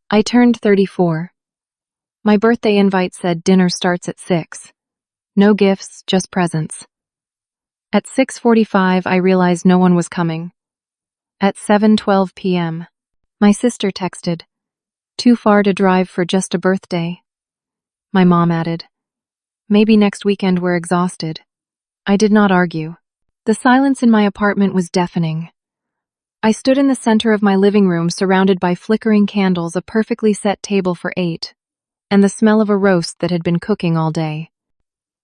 I turned 34. My birthday invite said dinner starts at 6. No gifts, just presents. At 6:45, I realized no one was coming. At 7:12 p.m., my sister texted, "Too far to drive for just a birthday." My mom added, "Maybe next weekend we're exhausted." I did not argue. The silence in my apartment was deafening. I stood in the center of my living room surrounded by flickering candles, a perfectly set table for 8, and the smell of a roast that had been cooking all day.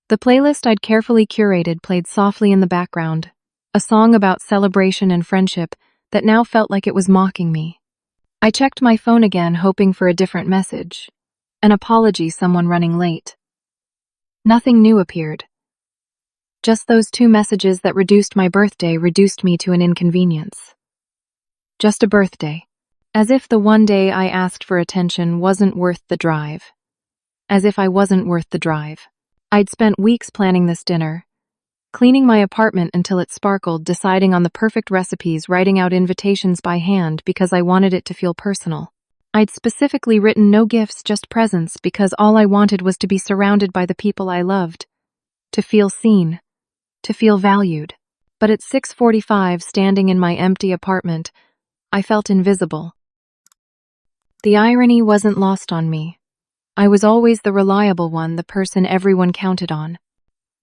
The playlist I'd carefully curated played softly in the background, a song about celebration and friendship that now felt like it was mocking me. I checked my phone again, hoping for a different message. An apology, someone running late. Nothing new appeared. Just those 2 messages that reduced my birthday reduced me to an inconvenience. Just a birthday. As if the one day I asked for attention wasn't worth the drive. As if I wasn't worth the drive. I'd spent weeks planning this dinner, cleaning my apartment until it sparkled, deciding on the perfect recipes, writing out invitations by hand because I wanted it to feel personal. I'd specifically written no gifts, just presents, because all I wanted was to be surrounded by the people I loved, to feel seen, to feel valued. But at 6:45, standing in my empty apartment, I felt invisible. The irony wasn't lost on me. I was always the reliable one, the person everyone counted on.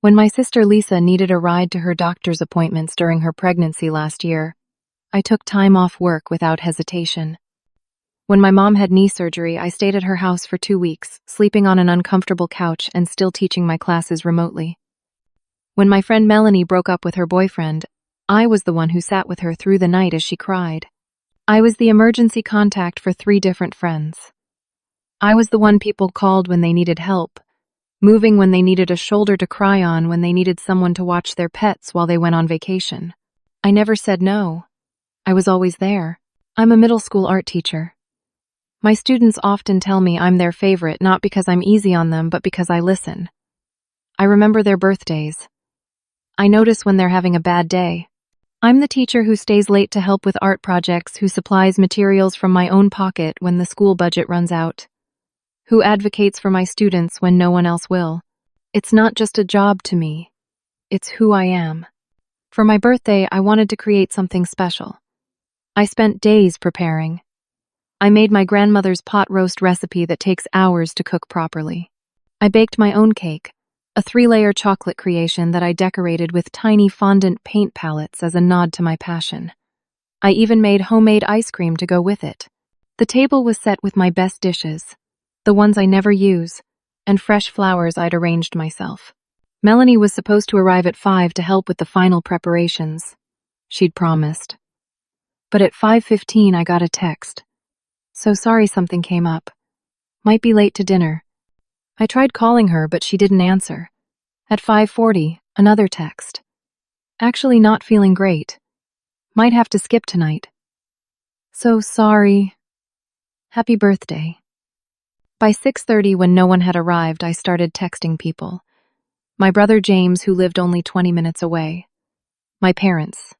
When my sister Lisa needed a ride to her doctor's appointments during her pregnancy last year, I took time off work without hesitation. When my mom had knee surgery, I stayed at her house for 2 weeks, sleeping on an uncomfortable couch and still teaching my classes remotely. When my friend Melanie broke up with her boyfriend, I was the one who sat with her through the night as she cried. I was the emergency contact for 3 different friends. I was the one people called when they needed help, moving when they needed a shoulder to cry on, when they needed someone to watch their pets while they went on vacation. I never said no. I was always there. I'm a middle school art teacher. My students often tell me I'm their favorite, not because I'm easy on them, but because I listen. I remember their birthdays. I notice when they're having a bad day. I'm the teacher who stays late to help with art projects, who supplies materials from my own pocket when the school budget runs out, who advocates for my students when no one else will. It's not just a job to me. It's who I am. For my birthday, I wanted to create something special. I spent days preparing. I made my grandmother's pot roast recipe that takes hours to cook properly. I baked my own cake, a 3-layer chocolate creation that I decorated with tiny fondant paint palettes as a nod to my passion. I even made homemade ice cream to go with it. The table was set with my best dishes, the ones I never use, and fresh flowers I'd arranged myself. Melanie was supposed to arrive at 5 to help with the final preparations. She'd promised. But at 5:15, I got a text. "So sorry, something came up. Might be late to dinner." I tried calling her, but she didn't answer. At 5:40, another text. "Actually not feeling great. Might have to skip tonight. So sorry. Happy birthday." By 6:30, when no one had arrived, I started texting people. My brother James, who lived only 20 minutes away. My parents.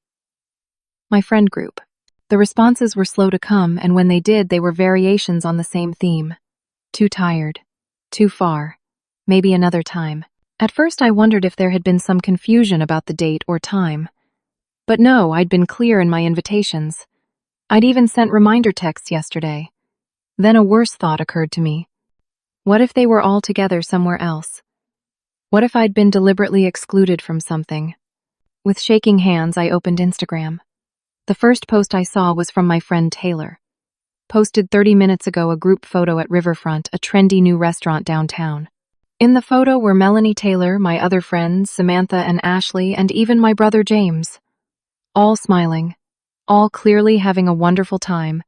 My friend group. The responses were slow to come, and when they did, they were variations on the same theme. Too tired. Too far. Maybe another time. At first I wondered if there had been some confusion about the date or time. But no, I'd been clear in my invitations. I'd even sent reminder texts yesterday. Then a worse thought occurred to me. What if they were all together somewhere else? What if I'd been deliberately excluded from something? With shaking hands, I opened Instagram. The first post I saw was from my friend Taylor. Posted 30 minutes ago, a group photo at Riverfront, a trendy new restaurant downtown. In the photo were Melanie Taylor, my other friends, Samantha and Ashley, and even my brother James. All smiling, all clearly having a wonderful time,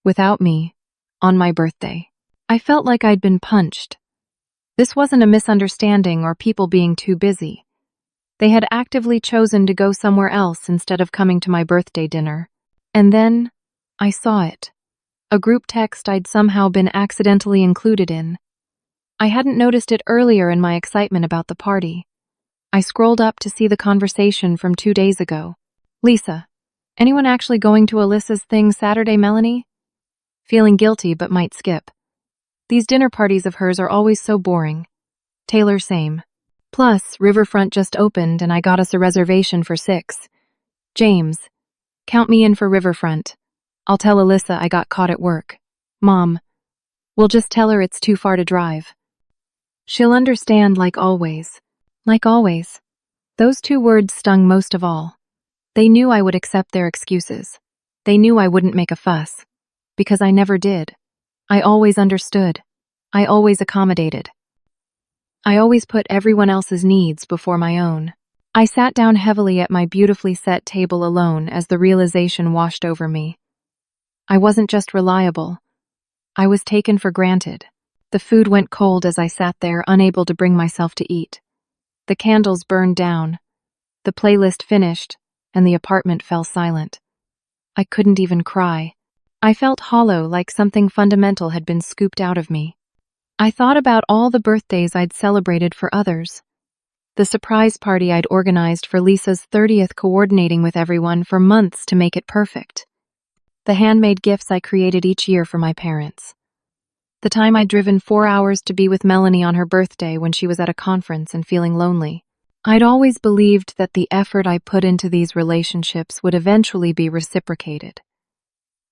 without me, on my birthday. I felt like I'd been punched. This wasn't a misunderstanding or people being too busy. They had actively chosen to go somewhere else instead of coming to my birthday dinner. And then I saw it. A group text I'd somehow been accidentally included in. I hadn't noticed it earlier in my excitement about the party. I scrolled up to see the conversation from 2 days ago. "Lisa, anyone actually going to Alyssa's thing Saturday, Melanie? feeling guilty but might skip. These dinner parties of hers are always so boring. Taylor, same. Plus, Riverfront just opened and I got us a reservation for 6. James, count me in for Riverfront. I'll tell Alyssa I got caught at work. Mom, we'll just tell her it's too far to drive. She'll understand like always. Like always. Those 2 words stung most of all. They knew I would accept their excuses. They knew I wouldn't make a fuss. Because I never did. I always understood. I always accommodated. I always put everyone else's needs before my own. I sat down heavily at my beautifully set table alone as the realization washed over me. I wasn't just reliable. I was taken for granted. The food went cold as I sat there, unable to bring myself to eat. The candles burned down. The playlist finished, and the apartment fell silent. I couldn't even cry. I felt hollow, like something fundamental had been scooped out of me. I thought about all the birthdays I'd celebrated for others. The surprise party I'd organized for Lisa's 30th, coordinating with everyone for months to make it perfect. The handmade gifts I created each year for my parents. The time I'd driven 4 hours to be with Melanie on her birthday when she was at a conference and feeling lonely. I'd always believed that the effort I put into these relationships would eventually be reciprocated.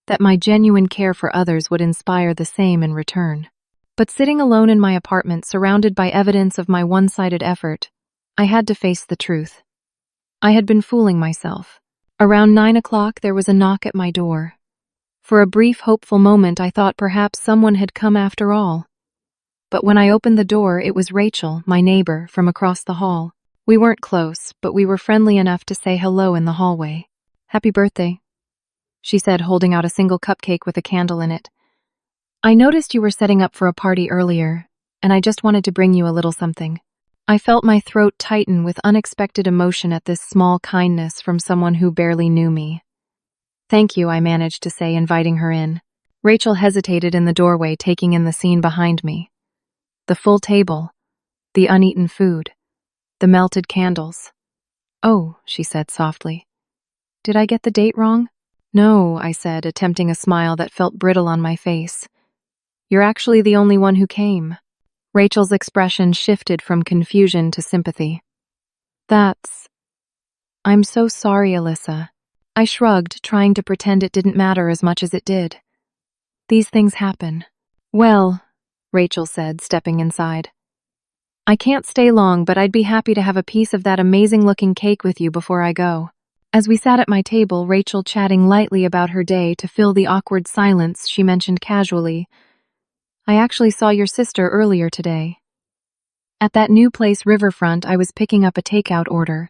That my genuine care for others would inspire the same in return. But sitting alone in my apartment, surrounded by evidence of my one-sided effort, I had to face the truth. I had been fooling myself. Around 9 o'clock, there was a knock at my door. For a brief, hopeful moment, I thought perhaps someone had come after all. But when I opened the door, it was Rachel, my neighbor, from across the hall. We weren't close, but we were friendly enough to say hello in the hallway. "Happy birthday," she said, holding out a single cupcake with a candle in it. "I noticed you were setting up for a party earlier, and I just wanted to bring you a little something." I felt my throat tighten with unexpected emotion at this small kindness from someone who barely knew me. "Thank you," I managed to say, inviting her in. Rachel hesitated in the doorway, taking in the scene behind me. The full table, the uneaten food, the melted candles. "Oh," she said softly. "Did I get the date wrong?" "No," I said, attempting a smile that felt brittle on my face. "You're actually the only one who came." Rachel's expression shifted from confusion to sympathy. I'm so sorry, Alyssa." I shrugged, trying to pretend it didn't matter as much as it did. "These things happen." "Well," Rachel said, stepping inside. "I can't stay long, but I'd be happy to have a piece of that amazing-looking cake with you before I go." As we sat at my table, Rachel chatting lightly about her day to fill the awkward silence, she mentioned casually, "I actually saw your sister earlier today. At that new place, Riverfront, I was picking up a takeout order.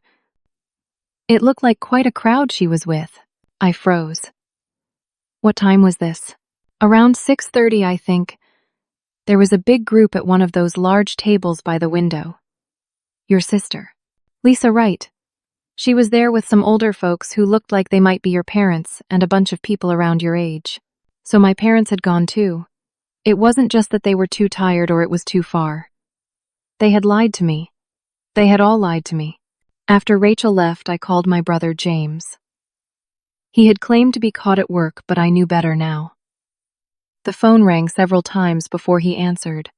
It looked like quite a crowd she was with." I froze. "What time was this?" "Around 6:30, I think. There was a big group at one of those large tables by the window." "Your sister." "Lisa, right. She was there with some older folks who looked like they might be your parents and a bunch of people around your age. So my parents had gone too. It wasn't just that they were too tired or it was too far. They had lied to me. They had all lied to me." After Rachel left, I called my brother James. He had claimed to be caught at work, but I knew better now. The phone rang several times before he answered,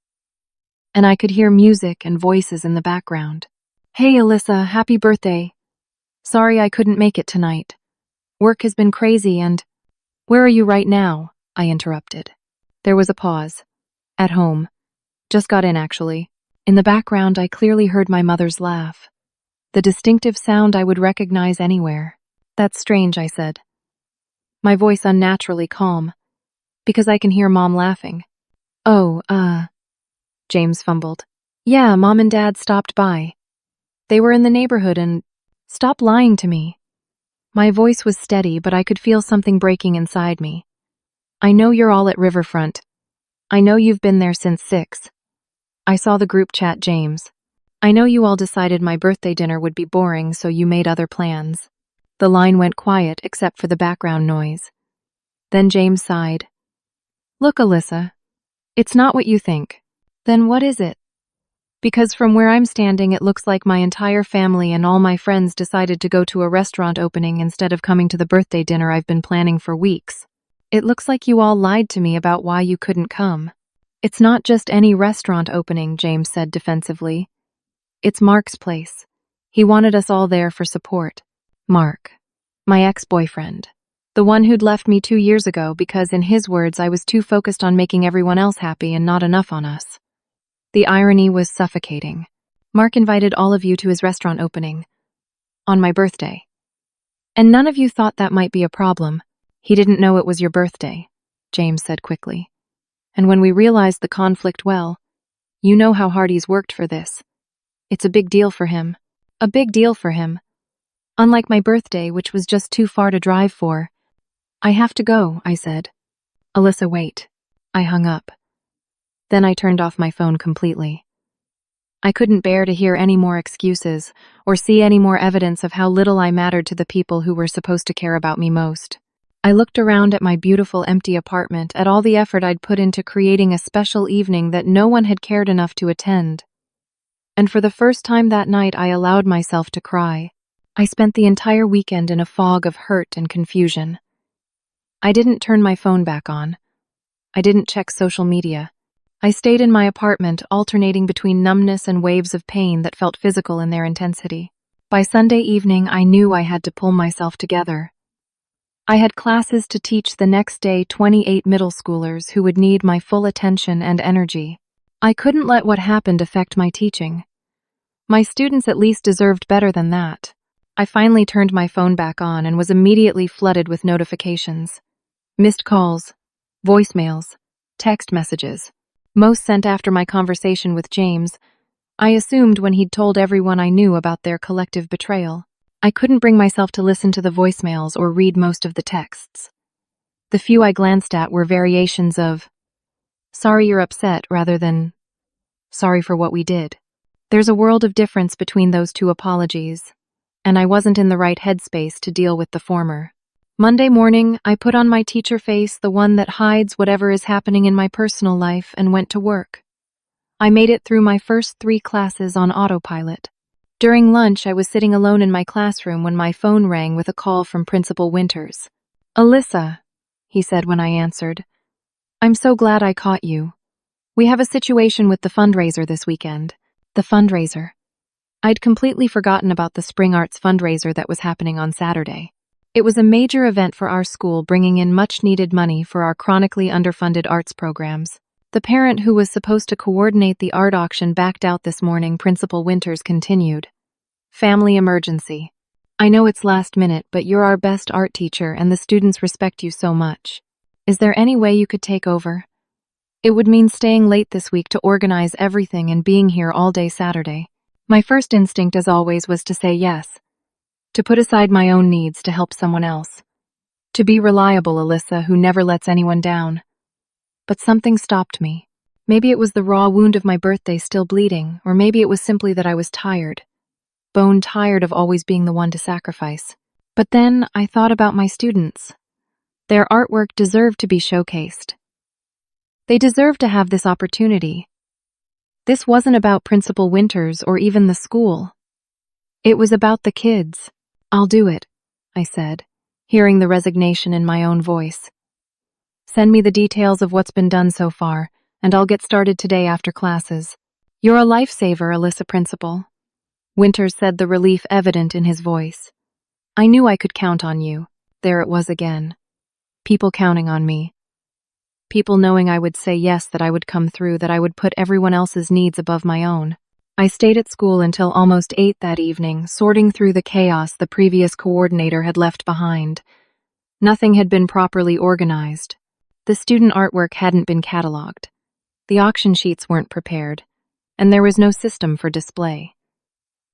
and I could hear music and voices in the background. "Hey, Alyssa, happy birthday. Sorry I couldn't make it tonight. Work has been crazy and—" "Where are you right now?" I interrupted. There was a pause. "At home. Just got in, actually." In the background, I clearly heard my mother's laugh. The distinctive sound I would recognize anywhere. "That's strange," I said. My voice unnaturally calm, because I can hear Mom laughing. "Oh, James fumbled. "Yeah, Mom and Dad stopped by. They were in the neighborhood and—" "Stop lying to me." My voice was steady, but I could feel something breaking inside me. "I know you're all at Riverfront. I know you've been there since 6. I saw the group chat, James. I know you all decided my birthday dinner would be boring, so you made other plans." The line went quiet except for the background noise. Then James sighed. "Look, Alyssa, it's not what you think." "Then what is it?" "Because from where I'm standing, it looks like my entire family and all my friends decided to go to a restaurant opening instead of coming to the birthday dinner I've been planning for weeks." It looks like you all lied to me about why you couldn't come. It's not just any restaurant opening, James said defensively. It's Mark's place. He wanted us all there for support. Mark. My ex-boyfriend. The one who'd left me 2 years ago because, in his words, I was too focused on making everyone else happy and not enough on us. The irony was suffocating. Mark invited all of you to his restaurant opening. On my birthday. And none of you thought that might be a problem. He didn't know it was your birthday, James said quickly. And when we realized the conflict, well, you know how hard he's worked for this. It's a big deal for him. A big deal for him. Unlike my birthday, which was just too far to drive for. I have to go, I said. Alyssa, wait. I hung up. Then I turned off my phone completely. I couldn't bear to hear any more excuses or see any more evidence of how little I mattered to the people who were supposed to care about me most. I looked around at my beautiful empty apartment, at all the effort I'd put into creating a special evening that no one had cared enough to attend. And for the first time that night, I allowed myself to cry. I spent the entire weekend in a fog of hurt and confusion. I didn't turn my phone back on. I didn't check social media. I stayed in my apartment, alternating between numbness and waves of pain that felt physical in their intensity. By Sunday evening, I knew I had to pull myself together. I had classes to teach the next day, 28 middle schoolers who would need my full attention and energy. I couldn't let what happened affect my teaching. My students at least deserved better than that. I finally turned my phone back on and was immediately flooded with notifications. Missed calls, voicemails, text messages. Most sent after my conversation with James. I assumed when he'd told everyone I knew about their collective betrayal. I couldn't bring myself to listen to the voicemails or read most of the texts. The few I glanced at were variations of, "Sorry you're upset," rather than, "Sorry for what we did." There's a world of difference between those two apologies, and I wasn't in the right headspace to deal with the former. Monday morning, I put on my teacher face, the one that hides whatever is happening in my personal life, and went to work. I made it through my first 3 classes on autopilot. During lunch, I was sitting alone in my classroom when my phone rang with a call from Principal Winters. "Alyssa," he said when I answered. "I'm so glad I caught you. We have a situation with the fundraiser this weekend." The fundraiser. I'd completely forgotten about the Spring Arts fundraiser that was happening on Saturday. It was a major event for our school, bringing in much-needed money for our chronically underfunded arts programs. The parent who was supposed to coordinate the art auction backed out this morning, Principal Winters continued. "Family emergency. I know it's last minute, but you're our best art teacher and the students respect you so much. Is there any way you could take over? It would mean staying late this week to organize everything and being here all day Saturday." My first instinct, as always, was to say yes. To put aside my own needs to help someone else. To be reliable Alyssa who never lets anyone down. But something stopped me. Maybe it was the raw wound of my birthday still bleeding, or maybe it was simply that I was tired. Bone tired of always being the one to sacrifice. But then I thought about my students. Their artwork deserved to be showcased. They deserved to have this opportunity. This wasn't about Principal Winters or even the school. It was about the kids. "I'll do it," I said, hearing the resignation in my own voice. "Send me the details of what's been done so far, and I'll get started today after classes." "You're a lifesaver, Alyssa, Principal," Winters said, the relief evident in his voice. "I knew I could count on you." There it was again. People counting on me. People knowing I would say yes, that I would come through, that I would put everyone else's needs above my own. I stayed at school until almost 8 that evening, sorting through the chaos the previous coordinator had left behind. Nothing had been properly organized. The student artwork hadn't been cataloged. The auction sheets weren't prepared, and there was no system for display.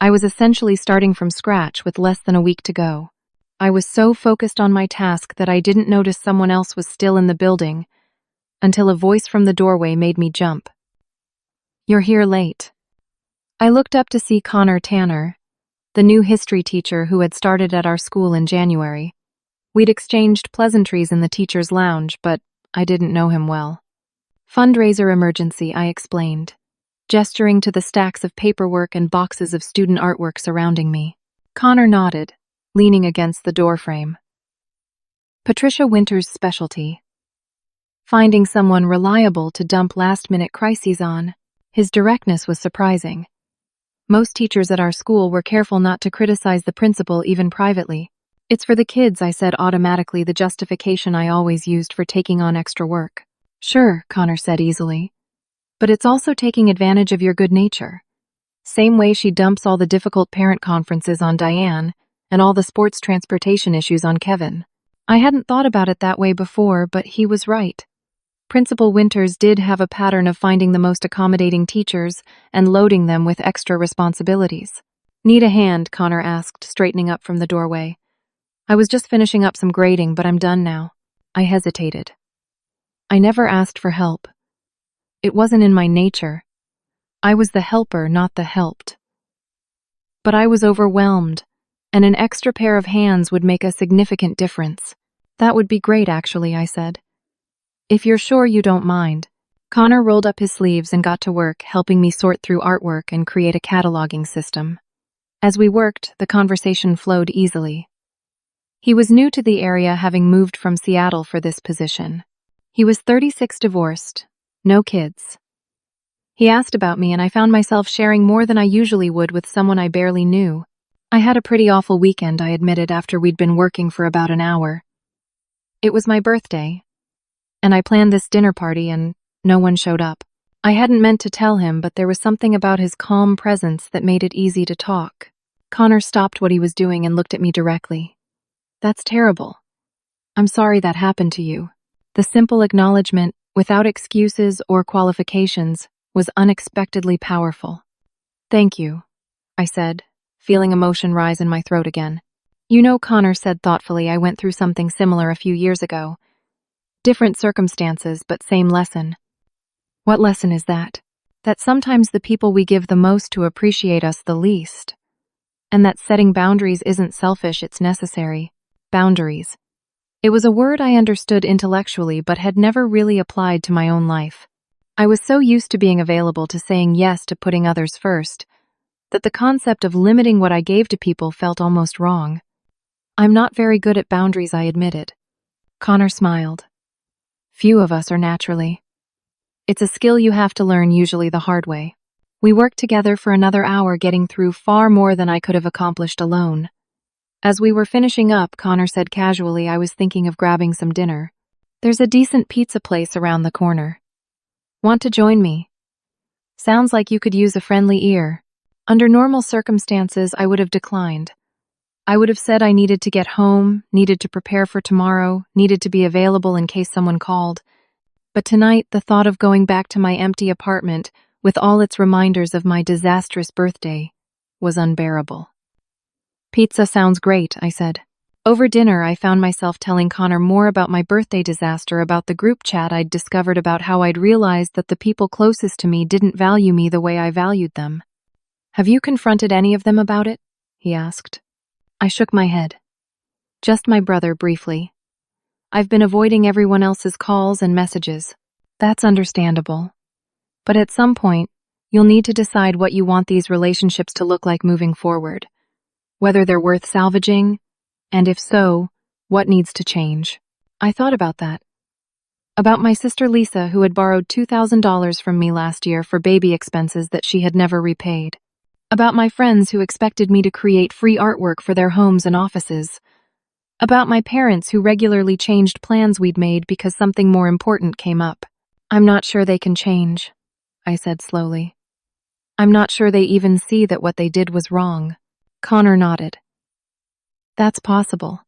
I was essentially starting from scratch with less than a week to go. I was so focused on my task that I didn't notice someone else was still in the building, until a voice from the doorway made me jump. "You're here late." I looked up to see Connor Tanner, the new history teacher who had started at our school in January. We'd exchanged pleasantries in the teacher's lounge, but I didn't know him well. "Fundraiser emergency," I explained, gesturing to the stacks of paperwork and boxes of student artwork surrounding me. Connor nodded, leaning against the doorframe. "Patricia Winters' specialty," finding someone reliable to dump last-minute crises on. His directness was surprising. Most teachers at our school were careful not to criticize the principal even privately. "It's for the kids," I said automatically, the justification I always used for taking on extra work. "Sure," Connor said easily. "But it's also taking advantage of your good nature." Same way she dumps all the difficult parent conferences on Diane and all the sports transportation issues on Kevin. I hadn't thought about it that way before, but he was right. Principal Winters did have a pattern of finding the most accommodating teachers and loading them with extra responsibilities. "Need a hand?" Connor asked, straightening up from the doorway. "I was just finishing up some grading, but I'm done now." I hesitated. I never asked for help. It wasn't in my nature. I was the helper, not the helped. But I was overwhelmed, and an extra pair of hands would make a significant difference. "That would be great, actually," I said. "If you're sure you don't mind." Connor rolled up his sleeves and got to work, helping me sort through artwork and create a cataloging system. As we worked, the conversation flowed easily. He was new to the area, having moved from Seattle for this position. He was 36, divorced, no kids. He asked about me, and I found myself sharing more than I usually would with someone I barely knew. "I had a pretty awful weekend," I admitted after we'd been working for about an hour. "It was my birthday, and I planned this dinner party and no one showed up." I hadn't meant to tell him, but there was something about his calm presence that made it easy to talk. Connor stopped what he was doing and looked at me directly. "That's terrible. I'm sorry that happened to you." The simple acknowledgement, without excuses or qualifications, was unexpectedly powerful. "Thank you," I said, feeling emotion rise in my throat again. "You know," Connor said thoughtfully, "I went through something similar a few years ago. Different circumstances, but same lesson." "What lesson is that?" "That sometimes the people we give the most to appreciate us the least. And that setting boundaries isn't selfish, it's necessary." Boundaries. It was a word I understood intellectually but had never really applied to my own life. I was so used to being available, to saying yes, to putting others first, that the concept of limiting what I gave to people felt almost wrong. "I'm not very good at boundaries," I admitted. Connor smiled. "Few of us are naturally. It's a skill you have to learn, usually the hard way." We worked together for another hour, getting through far more than I could have accomplished alone. As we were finishing up, Connor said casually, "I was thinking of grabbing some dinner. There's a decent pizza place around the corner. Want to join me?" "Sounds like you could use a friendly ear." Under normal circumstances, I would have declined. I would have said I needed to get home, needed to prepare for tomorrow, needed to be available in case someone called. But tonight, the thought of going back to my empty apartment, with all its reminders of my disastrous birthday, was unbearable. "Pizza sounds great," I said. Over dinner, I found myself telling Connor more about my birthday disaster, about the group chat I'd discovered, about how I'd realized that the people closest to me didn't value me the way I valued them. "Have you confronted any of them about it?" he asked. I shook my head. "Just my brother, briefly. I've been avoiding everyone else's calls and messages." "That's understandable. But at some point, you'll need to decide what you want these relationships to look like moving forward. Whether they're worth salvaging, and if so, what needs to change." I thought about that. About my sister Lisa, who had borrowed $2,000 from me last year for baby expenses that she had never repaid. About my friends who expected me to create free artwork for their homes and offices. About my parents who regularly changed plans we'd made because something more important came up. "I'm not sure they can change," I said slowly. "I'm not sure they even see that what they did was wrong." Connor nodded. "That's possible.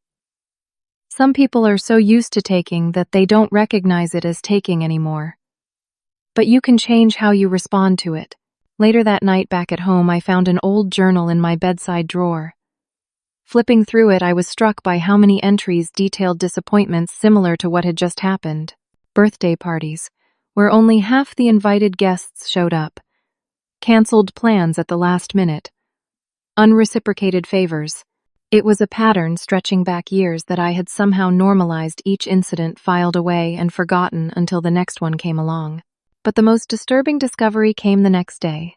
Some people are so used to taking that they don't recognize it as taking anymore. But you can change how you respond to it." Later that night, back at home, I found an old journal in my bedside drawer. Flipping through it, I was struck by how many entries detailed disappointments similar to what had just happened. Birthday parties, where only half the invited guests showed up. Cancelled plans at the last minute. Unreciprocated favors. It was a pattern stretching back years that I had somehow normalized, each incident filed away and forgotten until the next one came along. But the most disturbing discovery came the next day.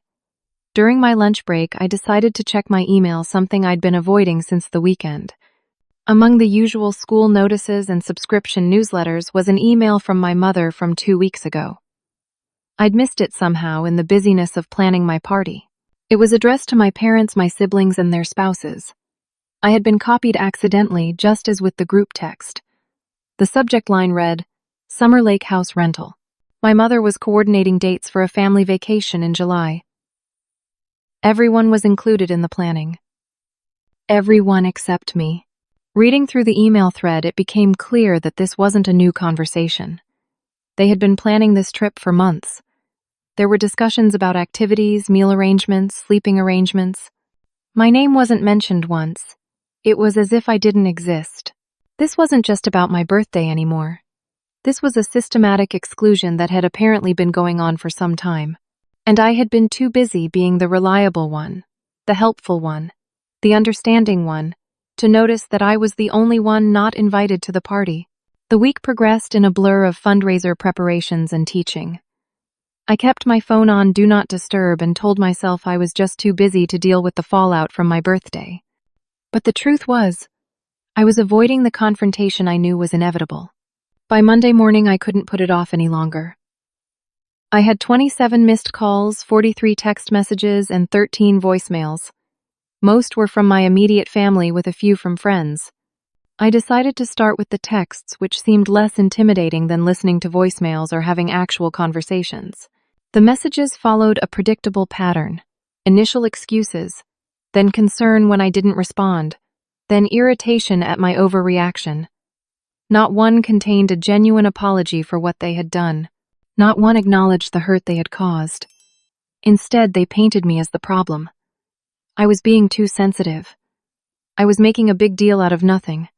During my lunch break, I decided to check my email, something I'd been avoiding since the weekend. Among the usual school notices and subscription newsletters was an email from my mother from 2 weeks ago. I'd missed it somehow in the busyness of planning my party. It was addressed to my parents, my siblings, and their spouses. I had been copied accidentally, just as with the group text. The subject line read, Summer Lake House Rental. My mother was coordinating dates for a family vacation in July. Everyone was included in the planning. Everyone except me. Reading through the email thread, it became clear that this wasn't a new conversation. They had been planning this trip for months. There were discussions about activities, meal arrangements, sleeping arrangements. My name wasn't mentioned once. It was as if I didn't exist. This wasn't just about my birthday anymore. This was a systematic exclusion that had apparently been going on for some time. And I had been too busy being the reliable one, the helpful one, the understanding one, to notice that I was the only one not invited to the party. The week progressed in a blur of fundraiser preparations and teaching. I kept my phone on Do Not Disturb and told myself I was just too busy to deal with the fallout from my birthday. But the truth was, I was avoiding the confrontation I knew was inevitable. By Monday morning, I couldn't put it off any longer. I had 27 missed calls, 43 text messages, and 13 voicemails. Most were from my immediate family, with a few from friends. I decided to start with the texts, which seemed less intimidating than listening to voicemails or having actual conversations. The messages followed a predictable pattern: initial excuses, then concern when I didn't respond, then irritation at my overreaction. Not one contained a genuine apology for what they had done. Not one acknowledged the hurt they had caused. Instead, they painted me as the problem. I was being too sensitive. I was making a big deal out of nothing.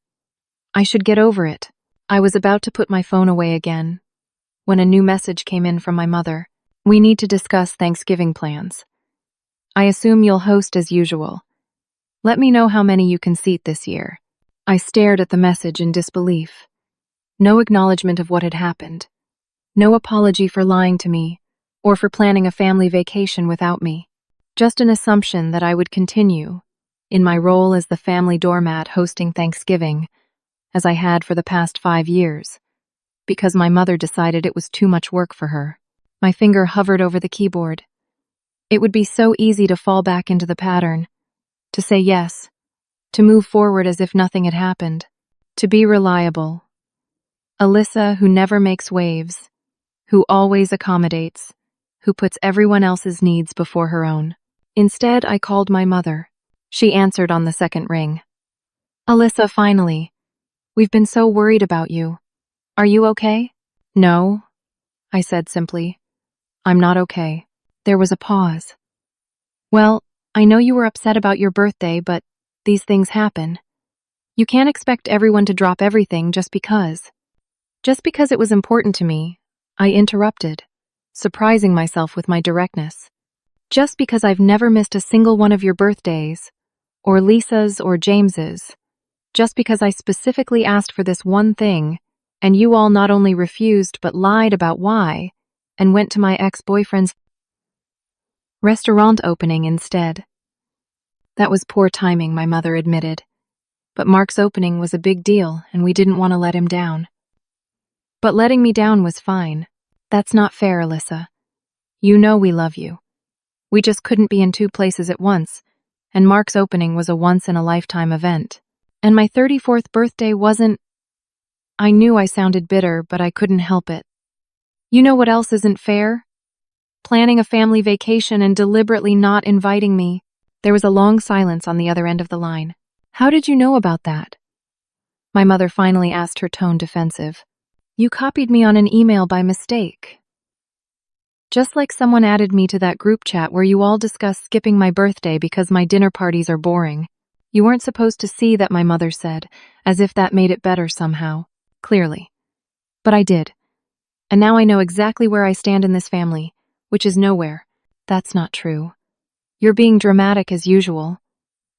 I should get over it. I was about to put my phone away again when a new message came in from my mother. We need to discuss Thanksgiving plans. I assume you'll host as usual. Let me know how many you can seat this year. I stared at the message in disbelief. No acknowledgement of what had happened. No apology for lying to me or for planning a family vacation without me. Just an assumption that I would continue in my role as the family doormat hosting Thanksgiving, as I had for the past 5 years, because my mother decided it was too much work for her. My finger hovered over the keyboard. It would be so easy to fall back into the pattern, to say yes, to move forward as if nothing had happened, to be reliable. Alyssa, who never makes waves, who always accommodates, who puts everyone else's needs before her own. Instead, I called my mother. She answered on the second ring. Alyssa, finally. We've been so worried about you. Are you okay? No, I said simply. I'm not okay. There was a pause. Well, I know you were upset about your birthday, but these things happen. You can't expect everyone to drop everything just because. Just because it was important to me, I interrupted, surprising myself with my directness. Just because I've never missed a single one of your birthdays, or Lisa's or James's. Just because I specifically asked for this one thing, and you all not only refused but lied about why, and went to my ex-boyfriend's restaurant opening instead. That was poor timing, my mother admitted. But Mark's opening was a big deal, and we didn't want to let him down. But letting me down was fine. That's not fair, Alyssa. You know we love you. We just couldn't be in 2 places at once, and Mark's opening was a once-in-a-lifetime event. And my 34th birthday wasn't... I knew I sounded bitter, but I couldn't help it. You know what else isn't fair? Planning a family vacation and deliberately not inviting me. There was a long silence on the other end of the line. How did you know about that? My mother finally asked, her tone defensive. You copied me on an email by mistake. Just like someone added me to that group chat where you all discuss skipping my birthday because my dinner parties are boring. You weren't supposed to see that, my mother said, as if that made it better somehow. Clearly. But I did. And now I know exactly where I stand in this family, which is nowhere. That's not true. You're being dramatic as usual.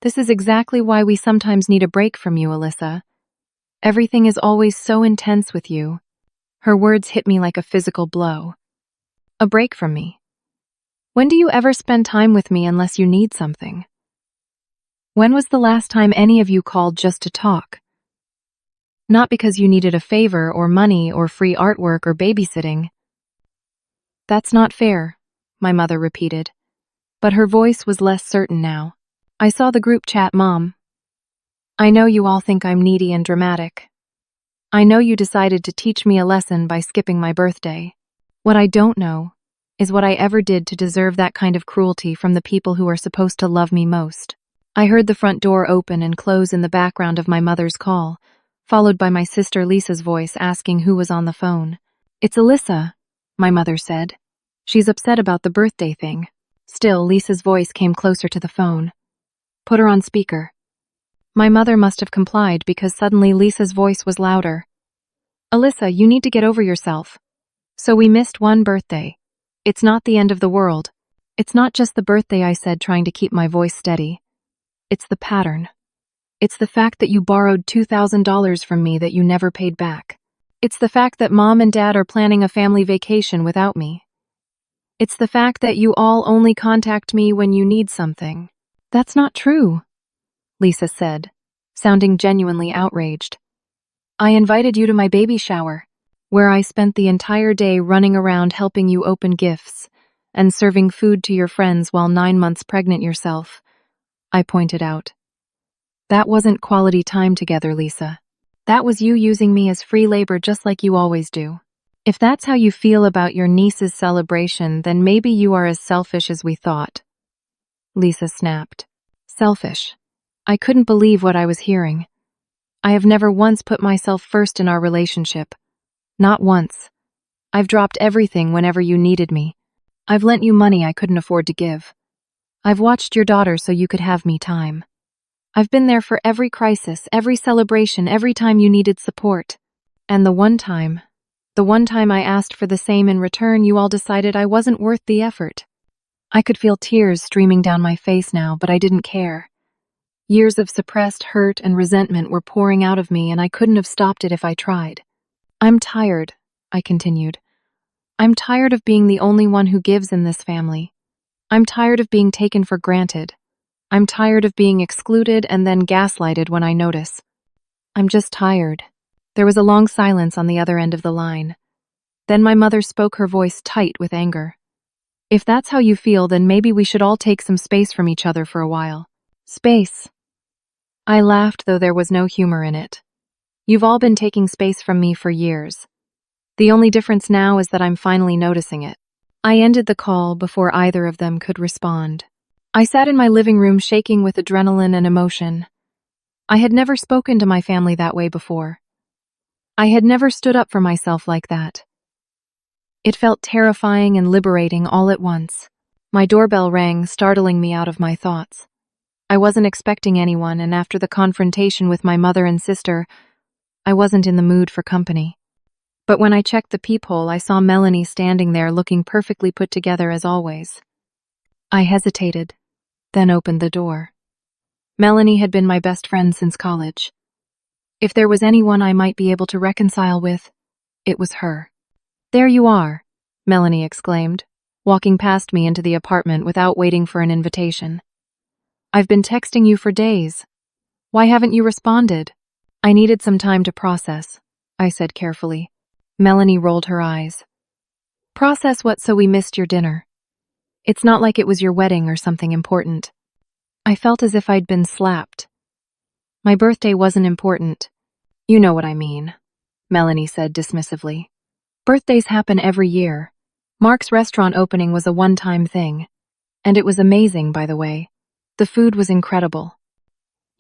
This is exactly why we sometimes need a break from you, Alyssa. Everything is always so intense with you. Her words hit me like a physical blow. A break from me. When do you ever spend time with me unless you need something? When was the last time any of you called just to talk? Not because you needed a favor or money or free artwork or babysitting. That's not fair, my mother repeated, but her voice was less certain now. I saw the group chat, Mom. I know you all think I'm needy and dramatic. I know you decided to teach me a lesson by skipping my birthday. What I don't know is what I ever did to deserve that kind of cruelty from the people who are supposed to love me most. I heard the front door open and close in the background of my mother's call, followed by my sister Lisa's voice asking who was on the phone. It's Alyssa, my mother said. She's upset about the birthday thing. Still, Lisa's voice came closer to the phone. Put her on speaker. My mother must have complied because suddenly Lisa's voice was louder. Alyssa, you need to get over yourself. So we missed one birthday. It's not the end of the world. It's not just the birthday, I said, trying to keep my voice steady. It's the pattern. It's the fact that you borrowed $2,000 from me that you never paid back. It's the fact that Mom and Dad are planning a family vacation without me. It's the fact that you all only contact me when you need something. That's not true, Lisa said, sounding genuinely outraged. I invited you to my baby shower, where I spent the entire day running around helping you open gifts and serving food to your friends while 9 months pregnant yourself, I pointed out. That wasn't quality time together, Lisa. That was you using me as free labor just like you always do. If that's how you feel about your niece's celebration, then maybe you are as selfish as we thought. Lisa snapped. Selfish. I couldn't believe what I was hearing. I have never once put myself first in our relationship. Not once. I've dropped everything whenever you needed me. I've lent you money I couldn't afford to give. I've watched your daughter so you could have me time. I've been there for every crisis, every celebration, every time you needed support. And the one time I asked for the same in return, you all decided I wasn't worth the effort. I could feel tears streaming down my face now, but I didn't care. Years of suppressed hurt and resentment were pouring out of me, and I couldn't have stopped it if I tried. I'm tired, I continued. I'm tired of being the only one who gives in this family. I'm tired of being taken for granted. I'm tired of being excluded and then gaslighted when I notice. I'm just tired. There was a long silence on the other end of the line. Then my mother spoke, her voice tight with anger. If that's how you feel, then maybe we should all take some space from each other for a while. Space. I laughed, though there was no humor in it. You've all been taking space from me for years. The only difference now is that I'm finally noticing it. I ended the call before either of them could respond. I sat in my living room shaking with adrenaline and emotion. I had never spoken to my family that way before. I had never stood up for myself like that. It felt terrifying and liberating all at once. My doorbell rang, startling me out of my thoughts. I wasn't expecting anyone, and after the confrontation with my mother and sister, I wasn't in the mood for company. But when I checked the peephole, I saw Melanie standing there looking perfectly put together as always. I hesitated, then opened the door. Melanie had been my best friend since college. If there was anyone I might be able to reconcile with, it was her. There you are, Melanie exclaimed, walking past me into the apartment without waiting for an invitation. I've been texting you for days. Why haven't you responded? I needed some time to process, I said carefully. Melanie rolled her eyes. Process what? So we missed your dinner. It's not like it was your wedding or something important. I felt as if I'd been slapped. My birthday wasn't important. You know what I mean, Melanie said dismissively. Birthdays happen every year. Mark's restaurant opening was a one-time thing. And it was amazing, by the way. The food was incredible.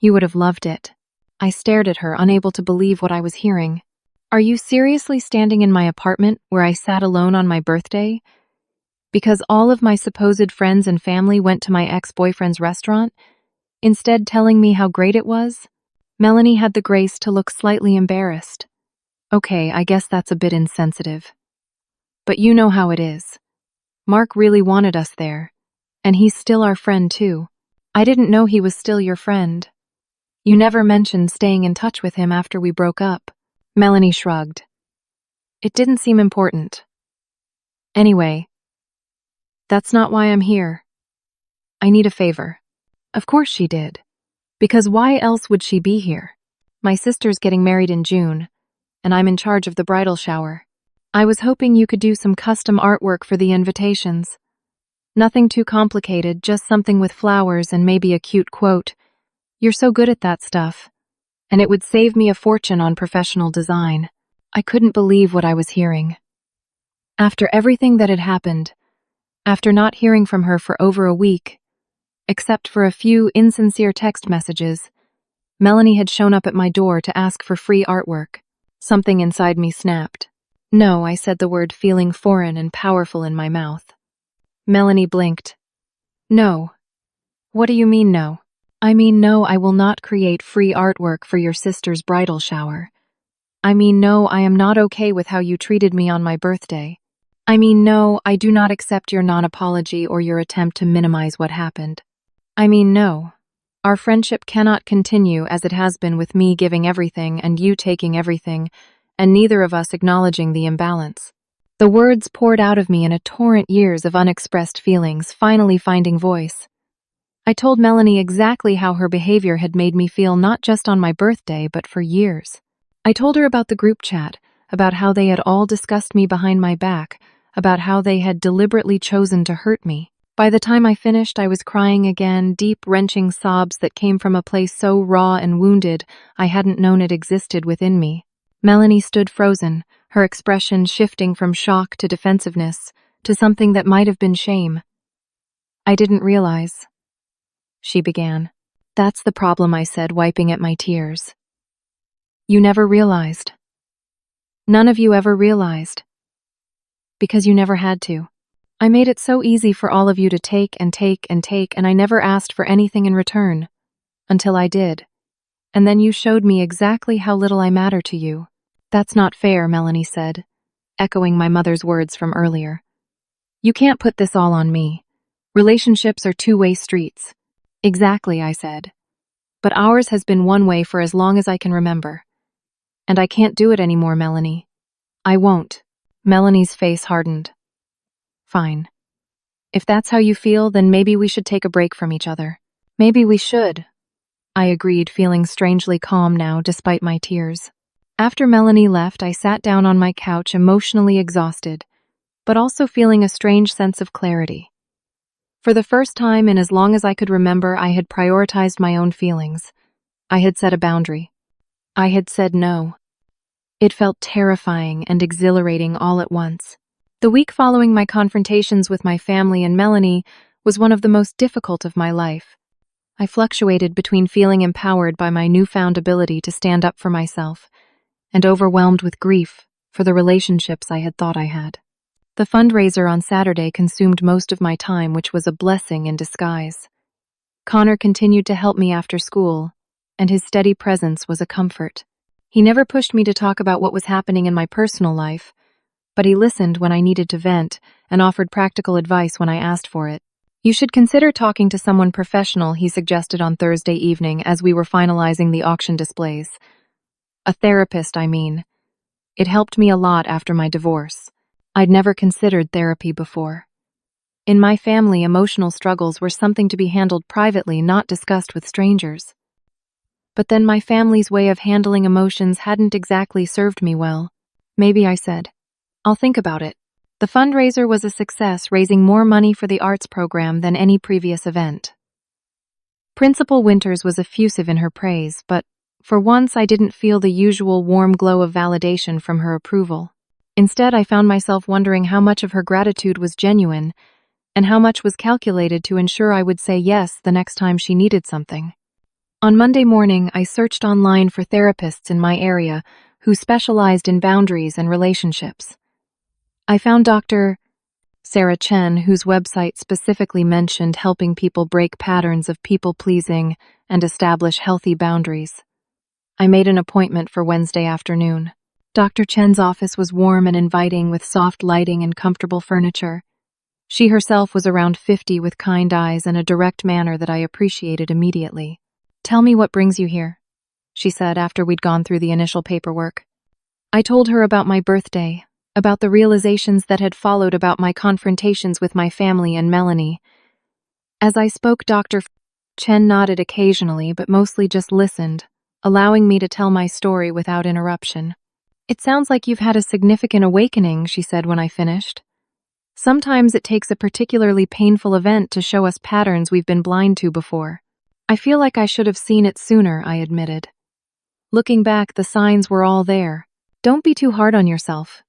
You would have loved it. I stared at her, unable to believe what I was hearing. Are you seriously standing in my apartment where I sat alone on my birthday? Because all of my supposed friends and family went to my ex-boyfriend's restaurant, instead telling me how great it was? Melanie had the grace to look slightly embarrassed. Okay, I guess that's a bit insensitive. But you know how it is. Mark really wanted us there. And he's still our friend too. I didn't know he was still your friend. You never mentioned staying in touch with him after we broke up. Melanie shrugged. It didn't seem important. Anyway, that's not why I'm here. I need a favor. Of course she did. Because why else would she be here? My sister's getting married in June, and I'm in charge of the bridal shower. I was hoping you could do some custom artwork for the invitations. Nothing too complicated, just something with flowers and maybe a cute quote. You're so good at that stuff. And it would save me a fortune on professional design. I couldn't believe what I was hearing. After everything that had happened, after not hearing from her for over a week, except for a few insincere text messages, Melanie had shown up at my door to ask for free artwork. Something inside me snapped. No, I said the word, feeling foreign and powerful in my mouth. Melanie blinked. No. What do you mean no? I mean no, I will not create free artwork for your sister's bridal shower. I mean no, I am not okay with how you treated me on my birthday. I mean no, I do not accept your non-apology or your attempt to minimize what happened. I mean no. Our friendship cannot continue as it has been, with me giving everything and you taking everything, and neither of us acknowledging the imbalance. The words poured out of me in a torrent, years of unexpressed feelings finally finding voice. I told Melanie exactly how her behavior had made me feel, not just on my birthday, but for years. I told her about the group chat, about how they had all discussed me behind my back, about how they had deliberately chosen to hurt me. By the time I finished, I was crying again, deep, wrenching sobs that came from a place so raw and wounded I hadn't known it existed within me. Melanie stood frozen, her expression shifting from shock to defensiveness, to something that might have been shame. I didn't realize, she began. That's the problem, I said, wiping at my tears. You never realized. None of you ever realized. Because you never had to. I made it so easy for all of you to take and take and take, and I never asked for anything in return. Until I did. And then you showed me exactly how little I matter to you. That's not fair, Melanie said, echoing my mother's words from earlier. You can't put this all on me. Relationships are two-way streets. Exactly, I said. But ours has been one way for as long as I can remember. And I can't do it anymore, Melanie. I won't. Melanie's face hardened. Fine. If that's how you feel, then maybe we should take a break from each other. Maybe we should, I agreed, feeling strangely calm now despite my tears. After Melanie left, I sat down on my couch, emotionally exhausted, but also feeling a strange sense of clarity. For the first time in as long as I could remember, I had prioritized my own feelings. I had set a boundary. I had said no. It felt terrifying and exhilarating all at once. The week following my confrontations with my family and Melanie was one of the most difficult of my life. I fluctuated between feeling empowered by my newfound ability to stand up for myself and overwhelmed with grief for the relationships I had thought I had. The fundraiser on Saturday consumed most of my time, which was a blessing in disguise. Connor continued to help me after school, and his steady presence was a comfort. He never pushed me to talk about what was happening in my personal life, but he listened when I needed to vent and offered practical advice when I asked for it. You should consider talking to someone professional, he suggested on Thursday evening as we were finalizing the auction displays. A therapist, I mean. It helped me a lot after my divorce. I'd never considered therapy before. In my family, emotional struggles were something to be handled privately, not discussed with strangers. But then my family's way of handling emotions hadn't exactly served me well. Maybe, I said. I'll think about it. The fundraiser was a success, raising more money for the arts program than any previous event. Principal Winters was effusive in her praise, but for once I didn't feel the usual warm glow of validation from her approval. Instead, I found myself wondering how much of her gratitude was genuine and how much was calculated to ensure I would say yes the next time she needed something. On Monday morning, I searched online for therapists in my area who specialized in boundaries and relationships. I found Dr. Sarah Chen, whose website specifically mentioned helping people break patterns of people-pleasing and establish healthy boundaries. I made an appointment for Wednesday afternoon. Dr. Chen's office was warm and inviting, with soft lighting and comfortable furniture. She herself was around 50, with kind eyes and a direct manner that I appreciated immediately. Tell me what brings you here, she said after we'd gone through the initial paperwork. I told her about my birthday, about the realizations that had followed, about my confrontations with my family and Melanie. As I spoke, Dr. Chen nodded occasionally, but mostly just listened, allowing me to tell my story without interruption. "It sounds like you've had a significant awakening," she said when I finished. "Sometimes it takes a particularly painful event to show us patterns we've been blind to before." "I feel like I should have seen it sooner," I admitted. "Looking back, the signs were all there." "Don't be too hard on yourself,"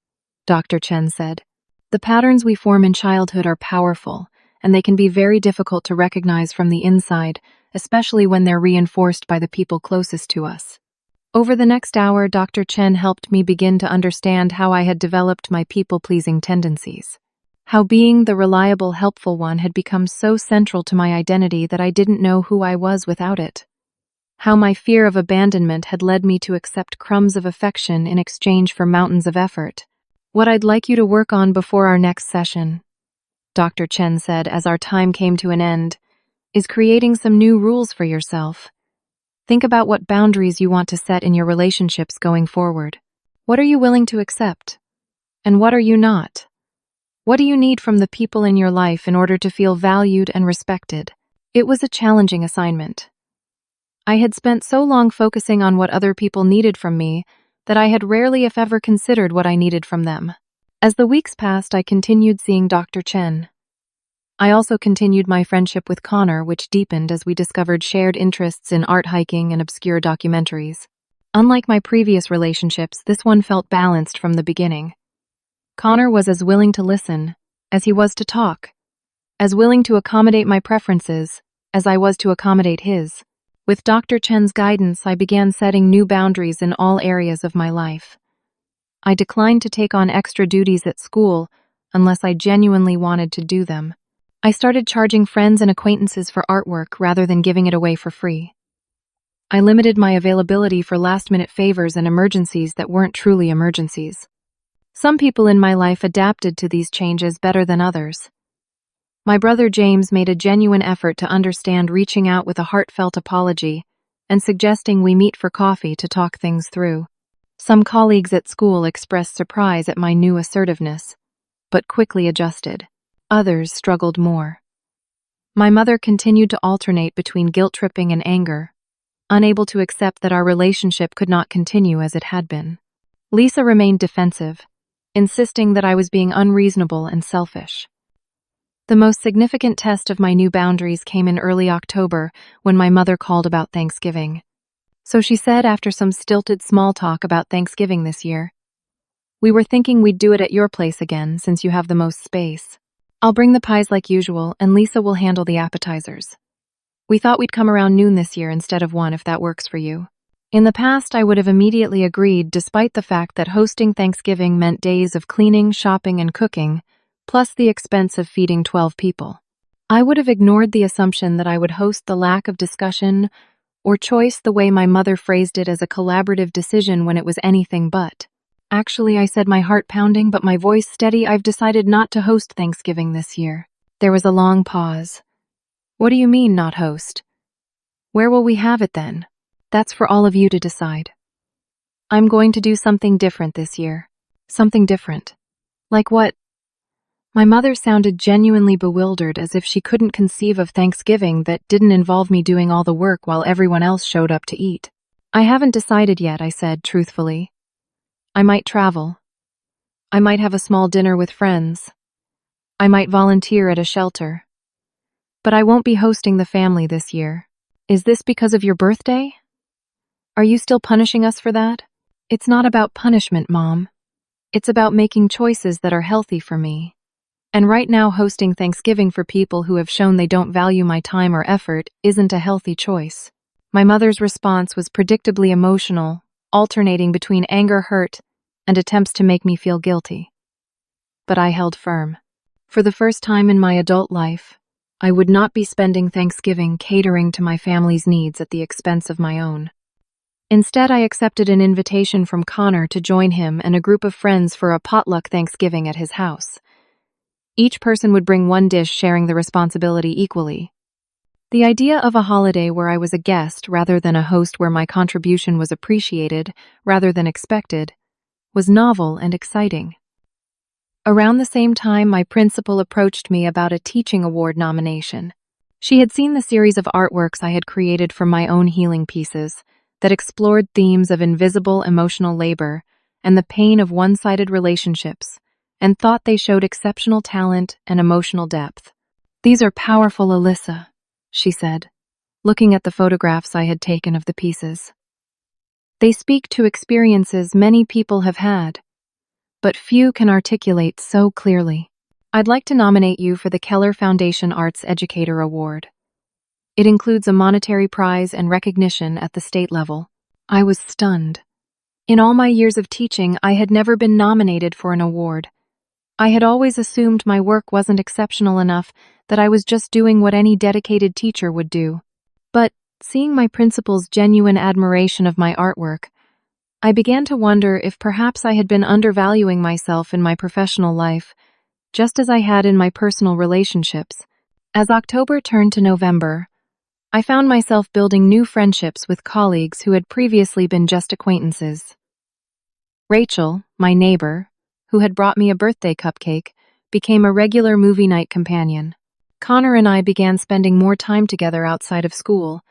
Dr. Chen said. "The patterns we form in childhood are powerful, and they can be very difficult to recognize from the inside, especially when they're reinforced by the people closest to us." Over the next hour, Dr. Chen helped me begin to understand how I had developed my people-pleasing tendencies. How being the reliable, helpful one had become so central to my identity that I didn't know who I was without it. How my fear of abandonment had led me to accept crumbs of affection in exchange for mountains of effort. "What I'd like you to work on before our next session," Dr. Chen said as our time came to an end, "is creating some new rules for yourself. Think about what boundaries you want to set in your relationships going forward. What are you willing to accept? And what are you not? What do you need from the people in your life in order to feel valued and respected?" It was a challenging assignment. I had spent so long focusing on what other people needed from me that I had rarely, if ever, considered what I needed from them. As the weeks passed, I continued seeing Dr. Chen. I also continued my friendship with Connor, which deepened as we discovered shared interests in art, hiking, and obscure documentaries. Unlike my previous relationships, this one felt balanced from the beginning. Connor was as willing to listen as he was to talk, as willing to accommodate my preferences as I was to accommodate his. With Dr. Chen's guidance, I began setting new boundaries in all areas of my life. I declined to take on extra duties at school unless I genuinely wanted to do them. I started charging friends and acquaintances for artwork rather than giving it away for free. I limited my availability for last-minute favors and emergencies that weren't truly emergencies. Some people in my life adapted to these changes better than others. My brother James made a genuine effort to understand, reaching out with a heartfelt apology and suggesting we meet for coffee to talk things through. Some colleagues at school expressed surprise at my new assertiveness, but quickly adjusted. Others struggled more. My mother continued to alternate between guilt-tripping and anger, unable to accept that our relationship could not continue as it had been. Lisa remained defensive, insisting that I was being unreasonable and selfish. The most significant test of my new boundaries came in early October when my mother called about Thanksgiving. So she said, after some stilted small talk about Thanksgiving this year, "We were thinking we'd do it at your place again since you have the most space. I'll bring the pies like usual and Lisa will handle the appetizers. We thought we'd come around noon this year instead of 1 if that works for you." In the past, I would have immediately agreed, despite the fact that hosting Thanksgiving meant days of cleaning, shopping, and cooking, plus the expense of feeding 12 people. I would have ignored the assumption that I would host the lack of discussion or choice, the way my mother phrased it, as a collaborative decision when it was anything but. "Actually," I said, my heart pounding but my voice steady, "I've decided not to host Thanksgiving this year." There was a long pause. "What do you mean, not host? Where will we have it then?" "That's for all of you to decide. I'm going to do something different this year." "Something different? Like what?" My mother sounded genuinely bewildered, as if she couldn't conceive of Thanksgiving that didn't involve me doing all the work while everyone else showed up to eat. "I haven't decided yet," I said truthfully. "I might travel. I might have a small dinner with friends. I might volunteer at a shelter. But I won't be hosting the family this year." "Is this because of your birthday? Are you still punishing us for that?" "It's not about punishment, Mom. It's about making choices that are healthy for me. And right now, hosting Thanksgiving for people who have shown they don't value my time or effort isn't a healthy choice." My mother's response was predictably emotional, alternating between anger, hurt, and attempts to make me feel guilty. But I held firm. For the first time in my adult life, I would not be spending Thanksgiving catering to my family's needs at the expense of my own. Instead, I accepted an invitation from Connor to join him and a group of friends for a potluck Thanksgiving at his house. Each person would bring one dish, sharing the responsibility equally. The idea of a holiday where I was a guest rather than a host, where my contribution was appreciated rather than expected, was novel and exciting. Around the same time, my principal approached me about a teaching award nomination. She had seen the series of artworks I had created from my own healing pieces, that explored themes of invisible emotional labor and the pain of one-sided relationships, and thought they showed exceptional talent and emotional depth. "These are powerful, Alyssa," she said, looking at the photographs I had taken of the pieces. "They speak to experiences many people have had, but few can articulate so clearly. I'd like to nominate you for the Keller Foundation Arts Educator Award. It includes a monetary prize and recognition at the state level." I was stunned. In all my years of teaching, I had never been nominated for an award. I had always assumed my work wasn't exceptional enough, that I was just doing what any dedicated teacher would do. But, seeing my principal's genuine admiration of my artwork, I began to wonder if perhaps I had been undervaluing myself in my professional life, just as I had in my personal relationships. As October turned to November, I found myself building new friendships with colleagues who had previously been just acquaintances. Rachel, my neighbor, who had brought me a birthday cupcake, became a regular movie night companion. Connor and I began spending more time together outside of school,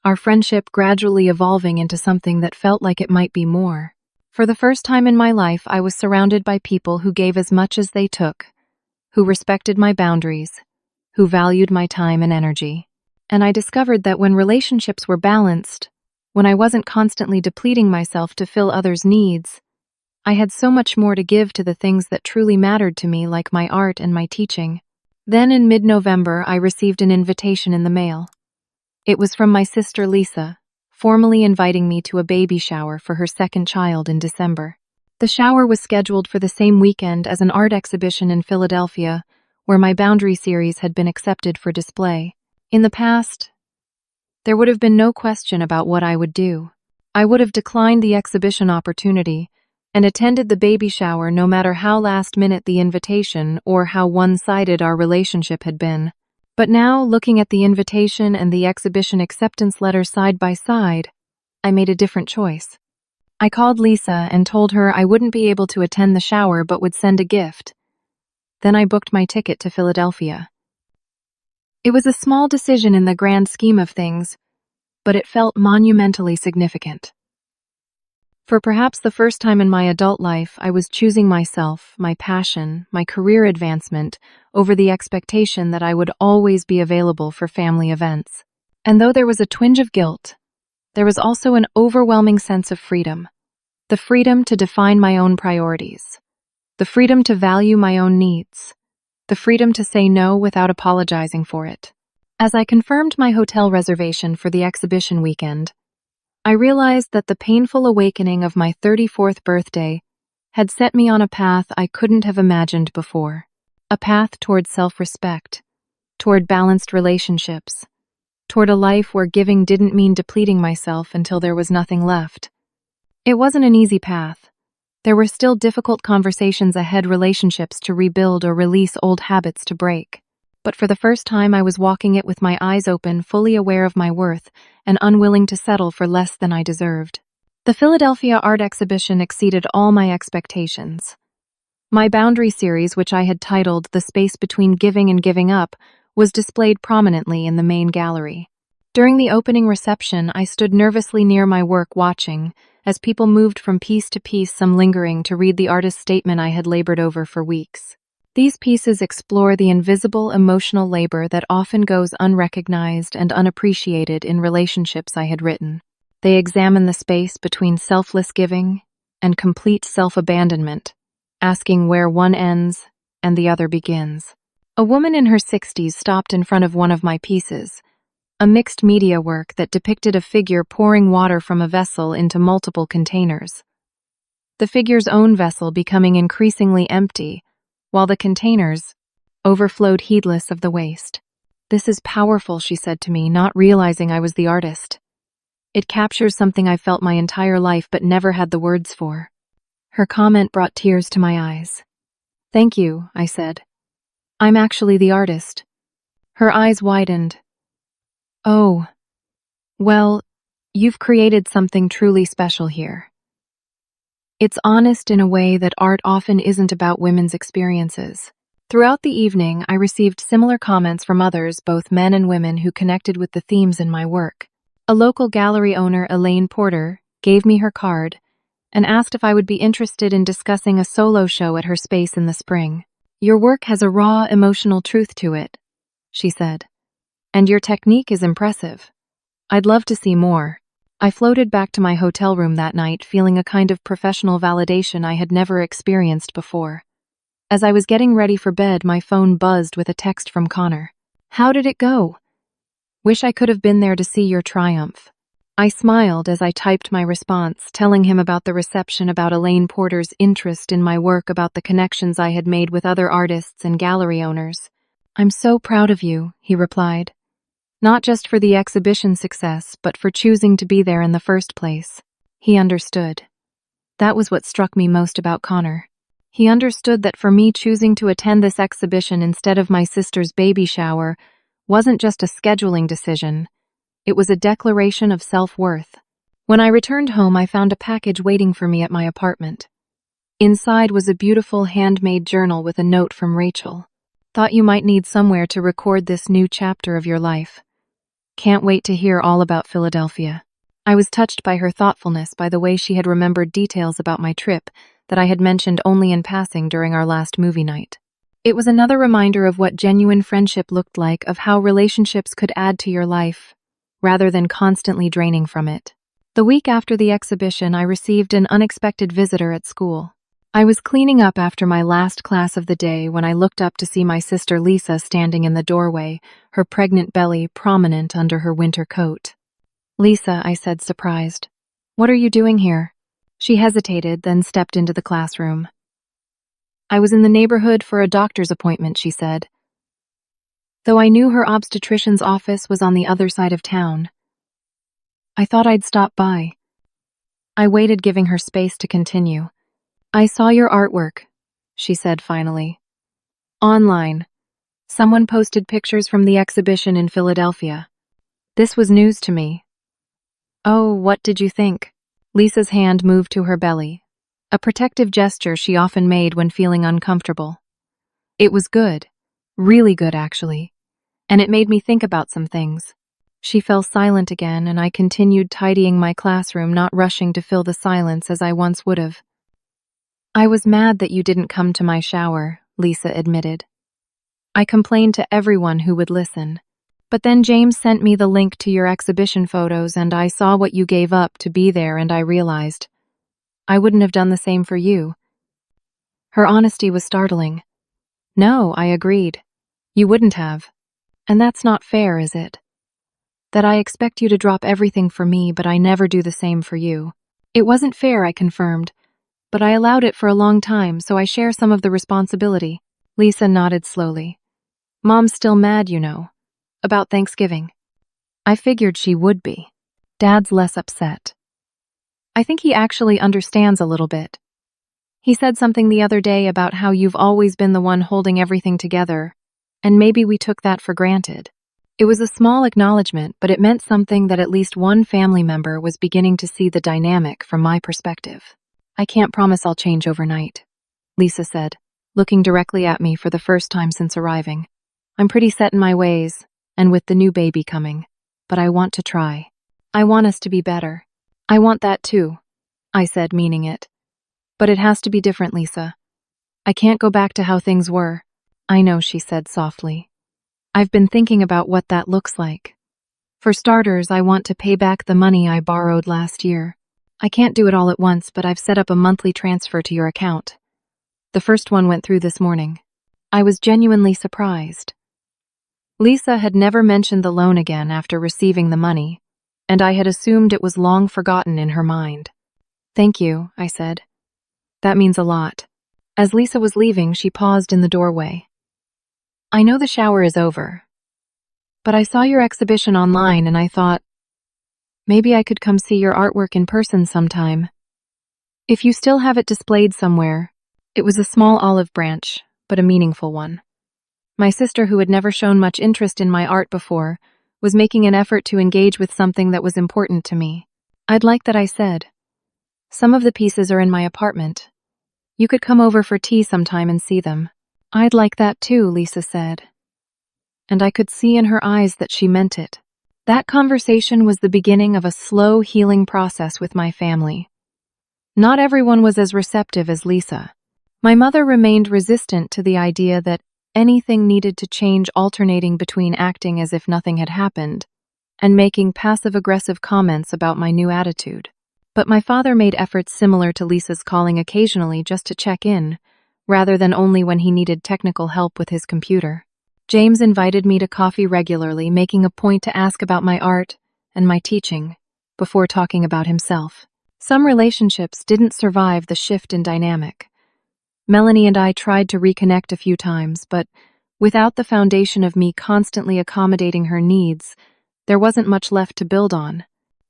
our friendship gradually evolving into something that felt like it might be more. For the first time in my life, I was surrounded by people who gave as much as they took, who respected my boundaries, who valued my time and energy. And I discovered that when relationships were balanced, when I wasn't constantly depleting myself to fill others' needs, I had so much more to give to the things that truly mattered to me, like my art and my teaching. Then in mid-November, I received an invitation in the mail. It was from my sister Lisa, formally inviting me to a baby shower for her second child in December. The shower was scheduled for the same weekend as an art exhibition in Philadelphia, where my Boundary series had been accepted for display. In the past, there would have been no question about what I would do. I would have declined the exhibition opportunity and attended the baby shower no matter how last-minute the invitation or how one-sided our relationship had been. But now, looking at the invitation and the exhibition acceptance letter side by side, I made a different choice. I called Lisa and told her I wouldn't be able to attend the shower but would send a gift. Then I booked my ticket to Philadelphia. It was a small decision in the grand scheme of things, but it felt monumentally significant. For perhaps the first time in my adult life, I was choosing myself, my passion, my career advancement, over the expectation that I would always be available for family events. And though there was a twinge of guilt, there was also an overwhelming sense of freedom. The freedom to define my own priorities. The freedom to value my own needs. The freedom to say no without apologizing for it. As I confirmed my hotel reservation for the exhibition weekend, I realized that the painful awakening of my 34th birthday had set me on a path I couldn't have imagined before. A path toward self-respect, toward balanced relationships, toward a life where giving didn't mean depleting myself until there was nothing left. It wasn't an easy path. There were still difficult conversations ahead, relationships to rebuild or release old habits to break. But for the first time, I was walking it with my eyes open, fully aware of my worth, and unwilling to settle for less than I deserved. The Philadelphia art exhibition exceeded all my expectations. My Boundary series, which I had titled The Space Between Giving and Giving Up, was displayed prominently in the main gallery. During the opening reception, I stood nervously near my work watching, as people moved from piece to piece, some lingering to read the artist's statement I had labored over for weeks. These pieces explore the invisible emotional labor that often goes unrecognized and unappreciated in relationships I had written. They examine the space between selfless giving and complete self-abandonment, asking where one ends and the other begins. A woman in her 60s stopped in front of one of my pieces, a mixed media work that depicted a figure pouring water from a vessel into multiple containers. The figure's own vessel becoming increasingly empty, while the containers overflowed heedless of the waste. "This is powerful," she said to me, not realizing I was the artist. "It captures something I've felt my entire life but never had the words for." Her comment brought tears to my eyes. "Thank you," I said. "I'm actually the artist." Her eyes widened. "Oh, well, you've created something truly special here." It's honest in a way that art often isn't about women's experiences. Throughout the evening, I received similar comments from others, both men and women, who connected with the themes in my work. A local gallery owner, Elaine Porter, gave me her card and asked if I would be interested in discussing a solo show at her space in the spring. "Your work has a raw, emotional truth to it," she said, "and your technique is impressive. I'd love to see more." I floated back to my hotel room that night, feeling a kind of professional validation I had never experienced before. As I was getting ready for bed, my phone buzzed with a text from Connor. "How did it go? Wish I could have been there to see your triumph." I smiled as I typed my response, telling him about the reception, about Elaine Porter's interest in my work, about the connections I had made with other artists and gallery owners. "I'm so proud of you," he replied. "Not just for the exhibition success, but for choosing to be there in the first place." He understood. That was what struck me most about Connor. He understood that for me, choosing to attend this exhibition instead of my sister's baby shower wasn't just a scheduling decision. It was a declaration of self-worth. When I returned home, I found a package waiting for me at my apartment. Inside was a beautiful handmade journal with a note from Rachel. "Thought you might need somewhere to record this new chapter of your life. Can't wait to hear all about Philadelphia." I was touched by her thoughtfulness, by the way she had remembered details about my trip that I had mentioned only in passing during our last movie night. It was another reminder of what genuine friendship looked like, of how relationships could add to your life rather than constantly draining from it. The week after the exhibition, I received an unexpected visitor at school. I was cleaning up after my last class of the day when I looked up to see my sister Lisa standing in the doorway, her pregnant belly prominent under her winter coat. "Lisa," I said, surprised. "What are you doing here?" She hesitated, then stepped into the classroom. "I was in the neighborhood for a doctor's appointment," she said. Though I knew her obstetrician's office was on the other side of town, I thought I'd stop by. I waited, giving her space to continue. "I saw your artwork," she said finally. "Online. Someone posted pictures from the exhibition in Philadelphia. This was news to me." "Oh, what did you think?" Lisa's hand moved to her belly, a protective gesture she often made when feeling uncomfortable. "It was good. Really good, actually. And it made me think about some things." She fell silent again, and I continued tidying my classroom, not rushing to fill the silence as I once would have. "I was mad that you didn't come to my shower," Lisa admitted. "I complained to everyone who would listen. But then James sent me the link to your exhibition photos, and I saw what you gave up to be there, and I realized I wouldn't have done the same for you." Her honesty was startling. "No," I agreed. "You wouldn't have. And that's not fair, is it? That I expect you to drop everything for me, but I never do the same for you." "It wasn't fair," I confirmed, "but I allowed it for a long time, so I share some of the responsibility." Lisa nodded slowly. "Mom's still mad, you know, about Thanksgiving." I figured she would be. Dad's less upset. I think he actually understands a little bit. He said something the other day about how you've always been the one holding everything together, and maybe we took that for granted. It was a small acknowledgement, but it meant something, that at least one family member was beginning to see the dynamic from my perspective. "I can't promise I'll change overnight," Lisa said, looking directly at me for the first time since arriving. "I'm pretty set in my ways, and with the new baby coming, but I want to try. I want us to be better." "I want that too," I said, meaning it. "But it has to be different, Lisa. I can't go back to how things were." "I know," she said softly. "I've been thinking about what that looks like. For starters, I want to pay back the money I borrowed last year. I can't do it all at once, but I've set up a monthly transfer to your account. The first one went through this morning." I was genuinely surprised. Lisa had never mentioned the loan again after receiving the money, and I had assumed it was long forgotten in her mind. "Thank you," I said. "That means a lot." As Lisa was leaving, she paused in the doorway. "I know the shower is over, but I saw your exhibition online and I thought maybe I could come see your artwork in person sometime. If you still have it displayed somewhere." It was a small olive branch, but a meaningful one. My sister, who had never shown much interest in my art before, was making an effort to engage with something that was important to me. "I'd like that," I said. "Some of the pieces are in my apartment. You could come over for tea sometime and see them." "I'd like that too," Lisa said. And I could see in her eyes that she meant it. That conversation was the beginning of a slow healing process with my family. Not everyone was as receptive as Lisa. My mother remained resistant to the idea that anything needed to change, alternating between acting as if nothing had happened and making passive-aggressive comments about my new attitude. But my father made efforts similar to Lisa's, calling occasionally just to check in, rather than only when he needed technical help with his computer. James invited me to coffee regularly, making a point to ask about my art and my teaching before talking about himself. Some relationships didn't survive the shift in dynamic. Melanie and I tried to reconnect a few times, but without the foundation of me constantly accommodating her needs, there wasn't much left to build on.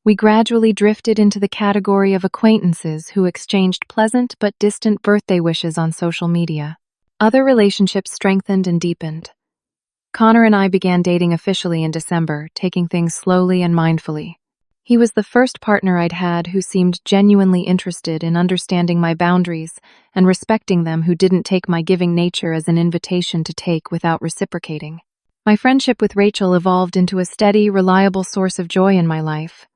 We gradually drifted into the category of acquaintances who exchanged pleasant but distant birthday wishes on social media. Other relationships strengthened and deepened. Connor and I began dating officially in December, taking things slowly and mindfully. He was the first partner I'd had who seemed genuinely interested in understanding my boundaries and respecting them, who didn't take my giving nature as an invitation to take without reciprocating. My friendship with Rachel evolved into a steady, reliable source of joy in my life.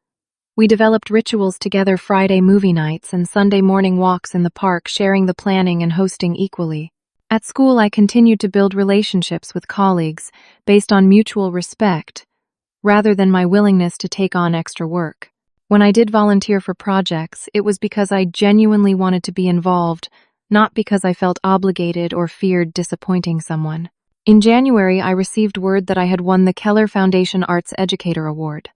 We developed rituals together: Friday movie nights and Sunday morning walks in the park, sharing the planning and hosting equally. At school, I continued to build relationships with colleagues based on mutual respect, rather than my willingness to take on extra work. When I did volunteer for projects, it was because I genuinely wanted to be involved, not because I felt obligated or feared disappointing someone. In January, I received word that I had won the Keller Foundation Arts Educator Award.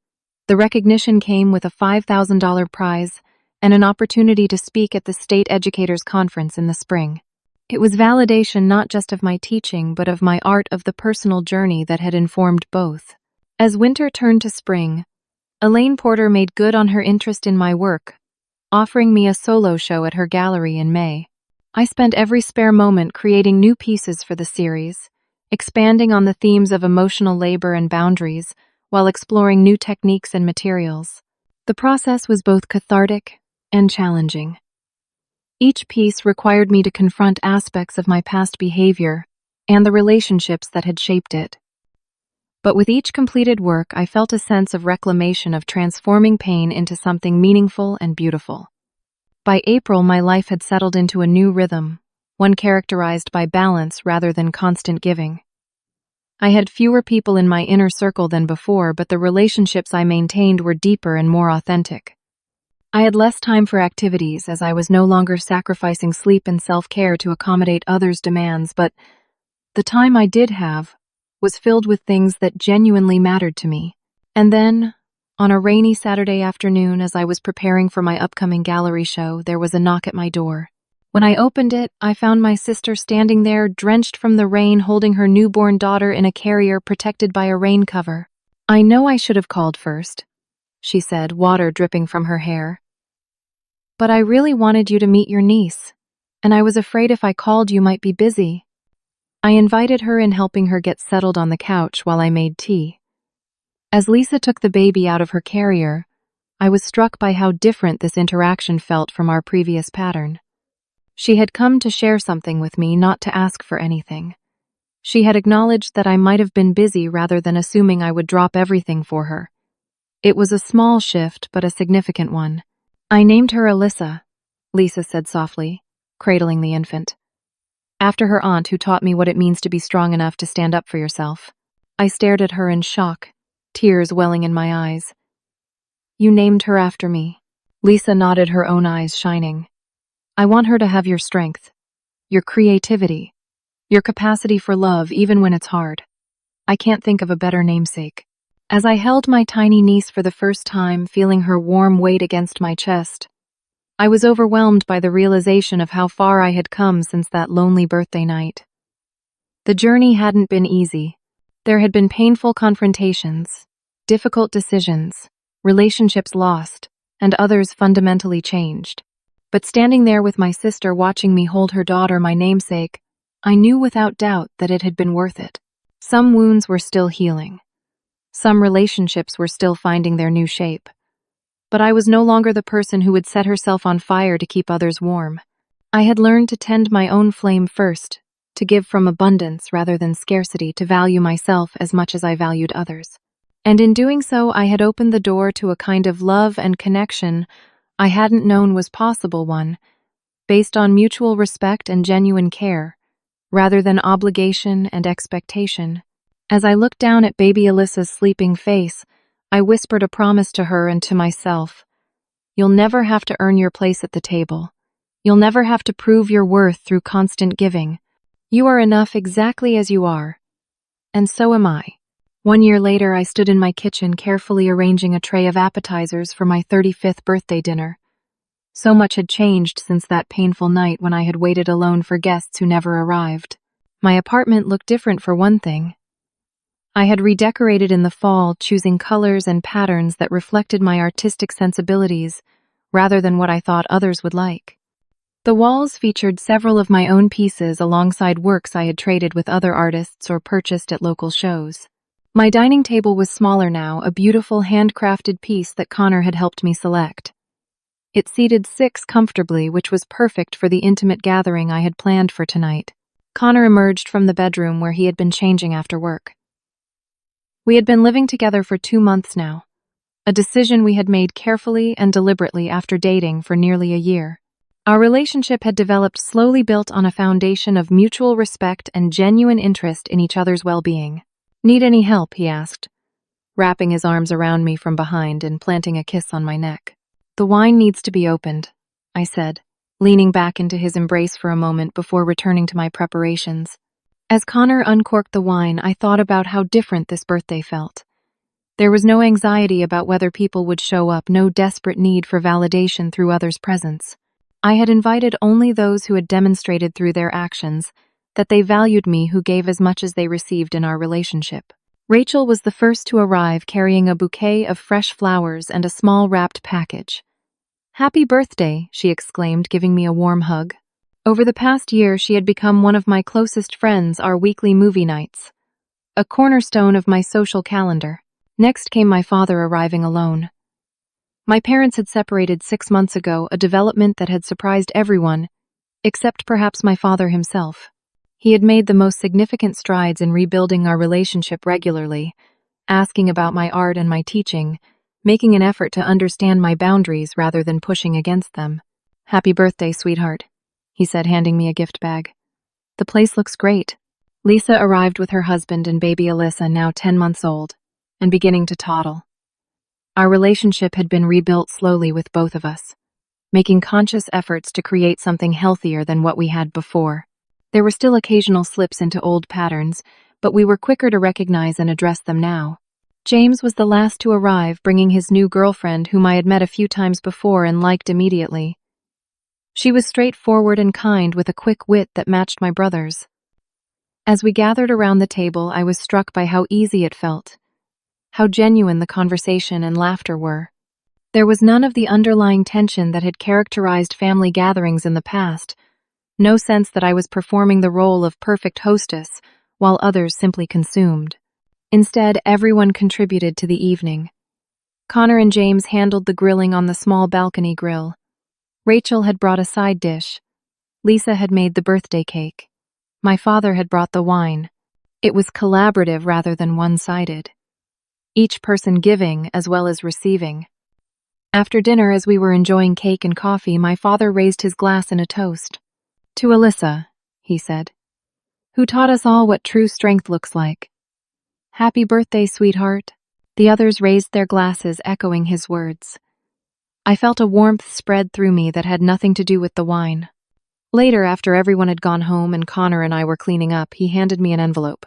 The recognition came with a $5,000 prize and an opportunity to speak at the State Educators Conference in the spring. It was validation not just of my teaching, but of my art, of the personal journey that had informed both. As winter turned to spring, Elaine Porter made good on her interest in my work, offering me a solo show at her gallery in May. I spent every spare moment creating new pieces for the series, expanding on the themes of emotional labor and boundaries, while exploring new techniques and materials. The process was both cathartic and challenging. Each piece required me to confront aspects of my past behavior and the relationships that had shaped it. But with each completed work, I felt a sense of reclamation, of transforming pain into something meaningful and beautiful. By April, my life had settled into a new rhythm, one characterized by balance rather than constant giving. I had fewer people in my inner circle than before, but the relationships I maintained were deeper and more authentic. I had less time for activities, as I was no longer sacrificing sleep and self-care to accommodate others' demands, but the time I did have was filled with things that genuinely mattered to me. And then, on a rainy Saturday afternoon, as I was preparing for my upcoming gallery show, there was a knock at my door. When I opened it, I found my sister standing there, drenched from the rain, holding her newborn daughter in a carrier protected by a rain cover. "I know I should have called first," she said, water dripping from her hair. "But I really wanted you to meet your niece, and I was afraid if I called you might be busy." I invited her in, helping her get settled on the couch while I made tea. As Lisa took the baby out of her carrier, I was struck by how different this interaction felt from our previous pattern. She had come to share something with me, not to ask for anything. She had acknowledged that I might have been busy rather than assuming I would drop everything for her. It was a small shift, but a significant one. "I named her Alyssa," Lisa said softly, cradling the infant, "after her aunt, who taught me what it means to be strong enough to stand up for yourself." I stared at her in shock, tears welling in my eyes. "You named her after me?" Lisa nodded, her own eyes shining. "I want her to have your strength, your creativity, your capacity for love, even when it's hard. I can't think of a better namesake." As I held my tiny niece for the first time, feeling her warm weight against my chest, I was overwhelmed by the realization of how far I had come since that lonely birthday night. The journey hadn't been easy. There had been painful confrontations, difficult decisions, relationships lost, and others fundamentally changed. But standing there with my sister, watching me hold her daughter, my namesake, I knew without doubt that it had been worth it. Some wounds were still healing. Some relationships were still finding their new shape. But I was no longer the person who would set herself on fire to keep others warm. I had learned to tend my own flame first, to give from abundance rather than scarcity, to value myself as much as I valued others. And in doing so, I had opened the door to a kind of love and connection I hadn't known was possible, one based on mutual respect and genuine care, rather than obligation and expectation. As I looked down at baby Alyssa's sleeping face, I whispered a promise to her and to myself. You'll never have to earn your place at the table. You'll never have to prove your worth through constant giving. You are enough exactly as you are. And so am I. 1 year later, I stood in my kitchen carefully arranging a tray of appetizers for my 35th birthday dinner. So much had changed since that painful night when I had waited alone for guests who never arrived. My apartment looked different for one thing. I had redecorated in the fall, choosing colors and patterns that reflected my artistic sensibilities rather than what I thought others would like. The walls featured several of my own pieces alongside works I had traded with other artists or purchased at local shows. My dining table was smaller now, a beautiful handcrafted piece that Connor had helped me select. It seated 6 comfortably, which was perfect for the intimate gathering I had planned for tonight. Connor emerged from the bedroom where he had been changing after work. We had been living together for 2 months now, a decision we had made carefully and deliberately after dating for nearly a year. Our relationship had developed slowly, built on a foundation of mutual respect and genuine interest in each other's well-being. Need any help? He asked, wrapping his arms around me from behind and planting a kiss on my neck. The wine needs to be opened, I said, leaning back into his embrace for a moment before returning to my preparations. As Connor uncorked the wine, I thought about how different this birthday felt. There was no anxiety about whether people would show up, no desperate need for validation through others' presence. I had invited only those who had demonstrated through their actions that they valued me, who gave as much as they received in our relationship. Rachel was the first to arrive, carrying a bouquet of fresh flowers and a small wrapped package. "Happy birthday," she exclaimed, giving me a warm hug. Over the past year, she had become one of my closest friends, our weekly movie nights, a cornerstone of my social calendar. Next came my father arriving alone. My parents had separated 6 months ago, a development that had surprised everyone, except perhaps my father himself. He had made the most significant strides in rebuilding our relationship regularly, asking about my art and my teaching, making an effort to understand my boundaries rather than pushing against them. "Happy birthday, sweetheart," he said, handing me a gift bag. "The place looks great." Lisa arrived with her husband and baby Alyssa, now 10 months old, and beginning to toddle. Our relationship had been rebuilt slowly with both of us, making conscious efforts to create something healthier than what we had before. There were still occasional slips into old patterns, but we were quicker to recognize and address them now. James was the last to arrive, bringing his new girlfriend, whom I had met a few times before and liked immediately. She was straightforward and kind, with a quick wit that matched my brother's. As we gathered around the table, I was struck by how easy it felt, how genuine the conversation and laughter were. There was none of the underlying tension that had characterized family gatherings in the past, no sense that I was performing the role of perfect hostess while others simply consumed. Instead, everyone contributed to the evening. Connor and James handled the grilling on the small balcony grill. Rachel had brought a side dish. Lisa had made the birthday cake. My father had brought the wine. It was collaborative rather than one-sided, each person giving as well as receiving. After dinner, as we were enjoying cake and coffee, my father raised his glass in a toast. "To Alyssa," he said, "who taught us all what true strength looks like. Happy birthday, sweetheart." The others raised their glasses, echoing his words. I felt a warmth spread through me that had nothing to do with the wine. Later, after everyone had gone home and Connor and I were cleaning up, he handed me an envelope.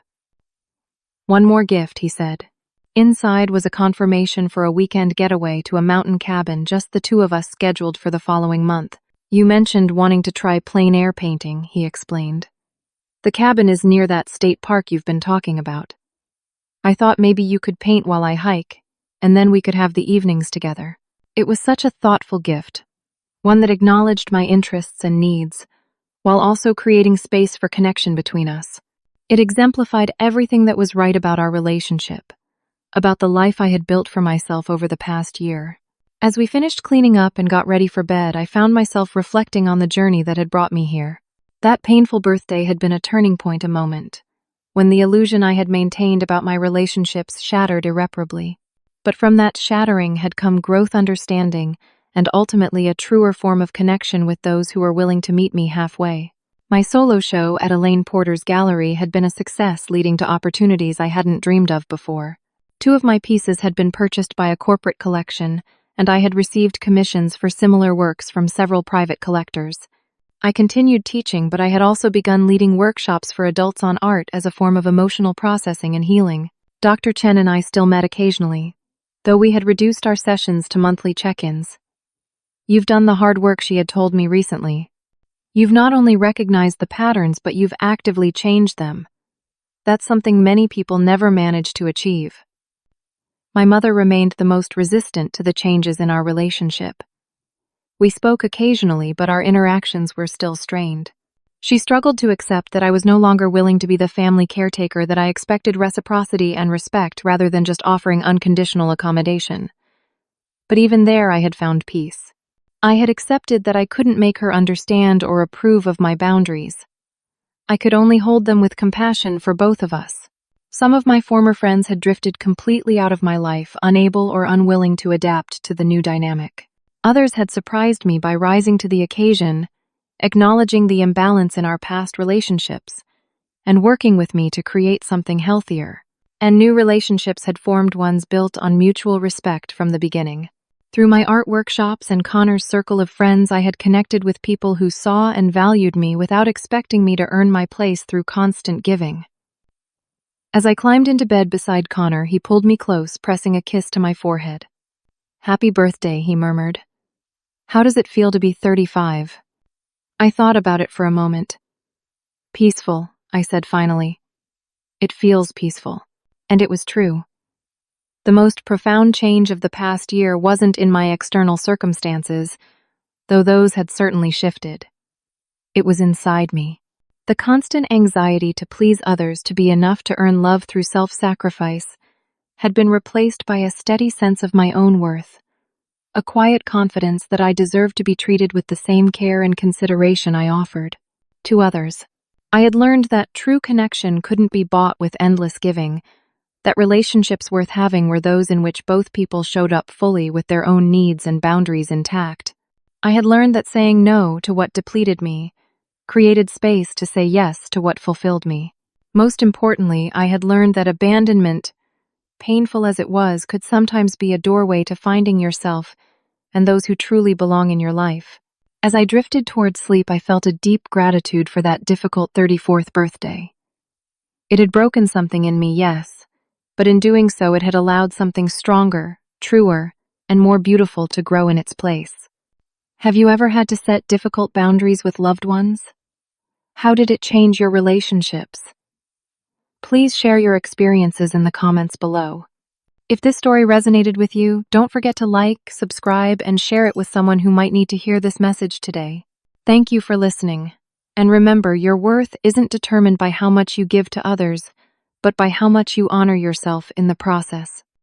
"One more gift," he said. Inside was a confirmation for a weekend getaway to a mountain cabin, just the two of us, scheduled for the following month. "You mentioned wanting to try plein air painting," he explained. "The cabin is near that state park you've been talking about. I thought maybe you could paint while I hike, and then we could have the evenings together." It was such a thoughtful gift, one that acknowledged my interests and needs, while also creating space for connection between us. It exemplified everything that was right about our relationship, about the life I had built for myself over the past year. As we finished cleaning up and got ready for bed, I found myself reflecting on the journey that had brought me here. That painful birthday had been a turning point, a moment, when the illusion I had maintained about my relationships shattered irreparably. But from that shattering had come growth, understanding, and ultimately a truer form of connection with those who were willing to meet me halfway. My solo show at Elaine Porter's gallery had been a success, leading to opportunities I hadn't dreamed of before. 2 of my pieces had been purchased by a corporate collection, and I had received commissions for similar works from several private collectors. I continued teaching, but I had also begun leading workshops for adults on art as a form of emotional processing and healing. Dr. Chen and I still met occasionally, though we had reduced our sessions to monthly check-ins. "You've done the hard work," she had told me recently. "You've not only recognized the patterns, but you've actively changed them. That's something many people never manage to achieve." My mother remained the most resistant to the changes in our relationship. We spoke occasionally, but our interactions were still strained. She struggled to accept that I was no longer willing to be the family caretaker, that I expected reciprocity and respect rather than just offering unconditional accommodation. But even there I had found peace. I had accepted that I couldn't make her understand or approve of my boundaries. I could only hold them with compassion for both of us. Some of my former friends had drifted completely out of my life, unable or unwilling to adapt to the new dynamic. Others had surprised me by rising to the occasion, acknowledging the imbalance in our past relationships, and working with me to create something healthier. And new relationships had formed, ones built on mutual respect from the beginning. Through my art workshops and Connor's circle of friends, I had connected with people who saw and valued me without expecting me to earn my place through constant giving. As I climbed into bed beside Connor, he pulled me close, pressing a kiss to my forehead. "Happy birthday," he murmured. "How does it feel to be 35? I thought about it for a moment. "Peaceful," I said finally. "It feels peaceful." And it was true. The most profound change of the past year wasn't in my external circumstances, though those had certainly shifted. It was inside me. The constant anxiety to please others, to be enough, to earn love through self-sacrifice, had been replaced by a steady sense of my own worth, a quiet confidence that I deserved to be treated with the same care and consideration I offered to others. I had learned that true connection couldn't be bought with endless giving, that relationships worth having were those in which both people showed up fully with their own needs and boundaries intact. I had learned that saying no to what depleted me created space to say yes to what fulfilled me. Most importantly, I had learned that abandonment, painful as it was, could sometimes be a doorway to finding yourself and those who truly belong in your life. As I drifted towards sleep, I felt a deep gratitude for that difficult 34th birthday. It had broken something in me, yes, but in doing so, it had allowed something stronger, truer, and more beautiful to grow in its place. Have you ever had to set difficult boundaries with loved ones? How did it change your relationships? Please share your experiences in the comments below. If this story resonated with you, don't forget to like, subscribe, and share it with someone who might need to hear this message today. Thank you for listening. And remember, your worth isn't determined by how much you give to others, but by how much you honor yourself in the process.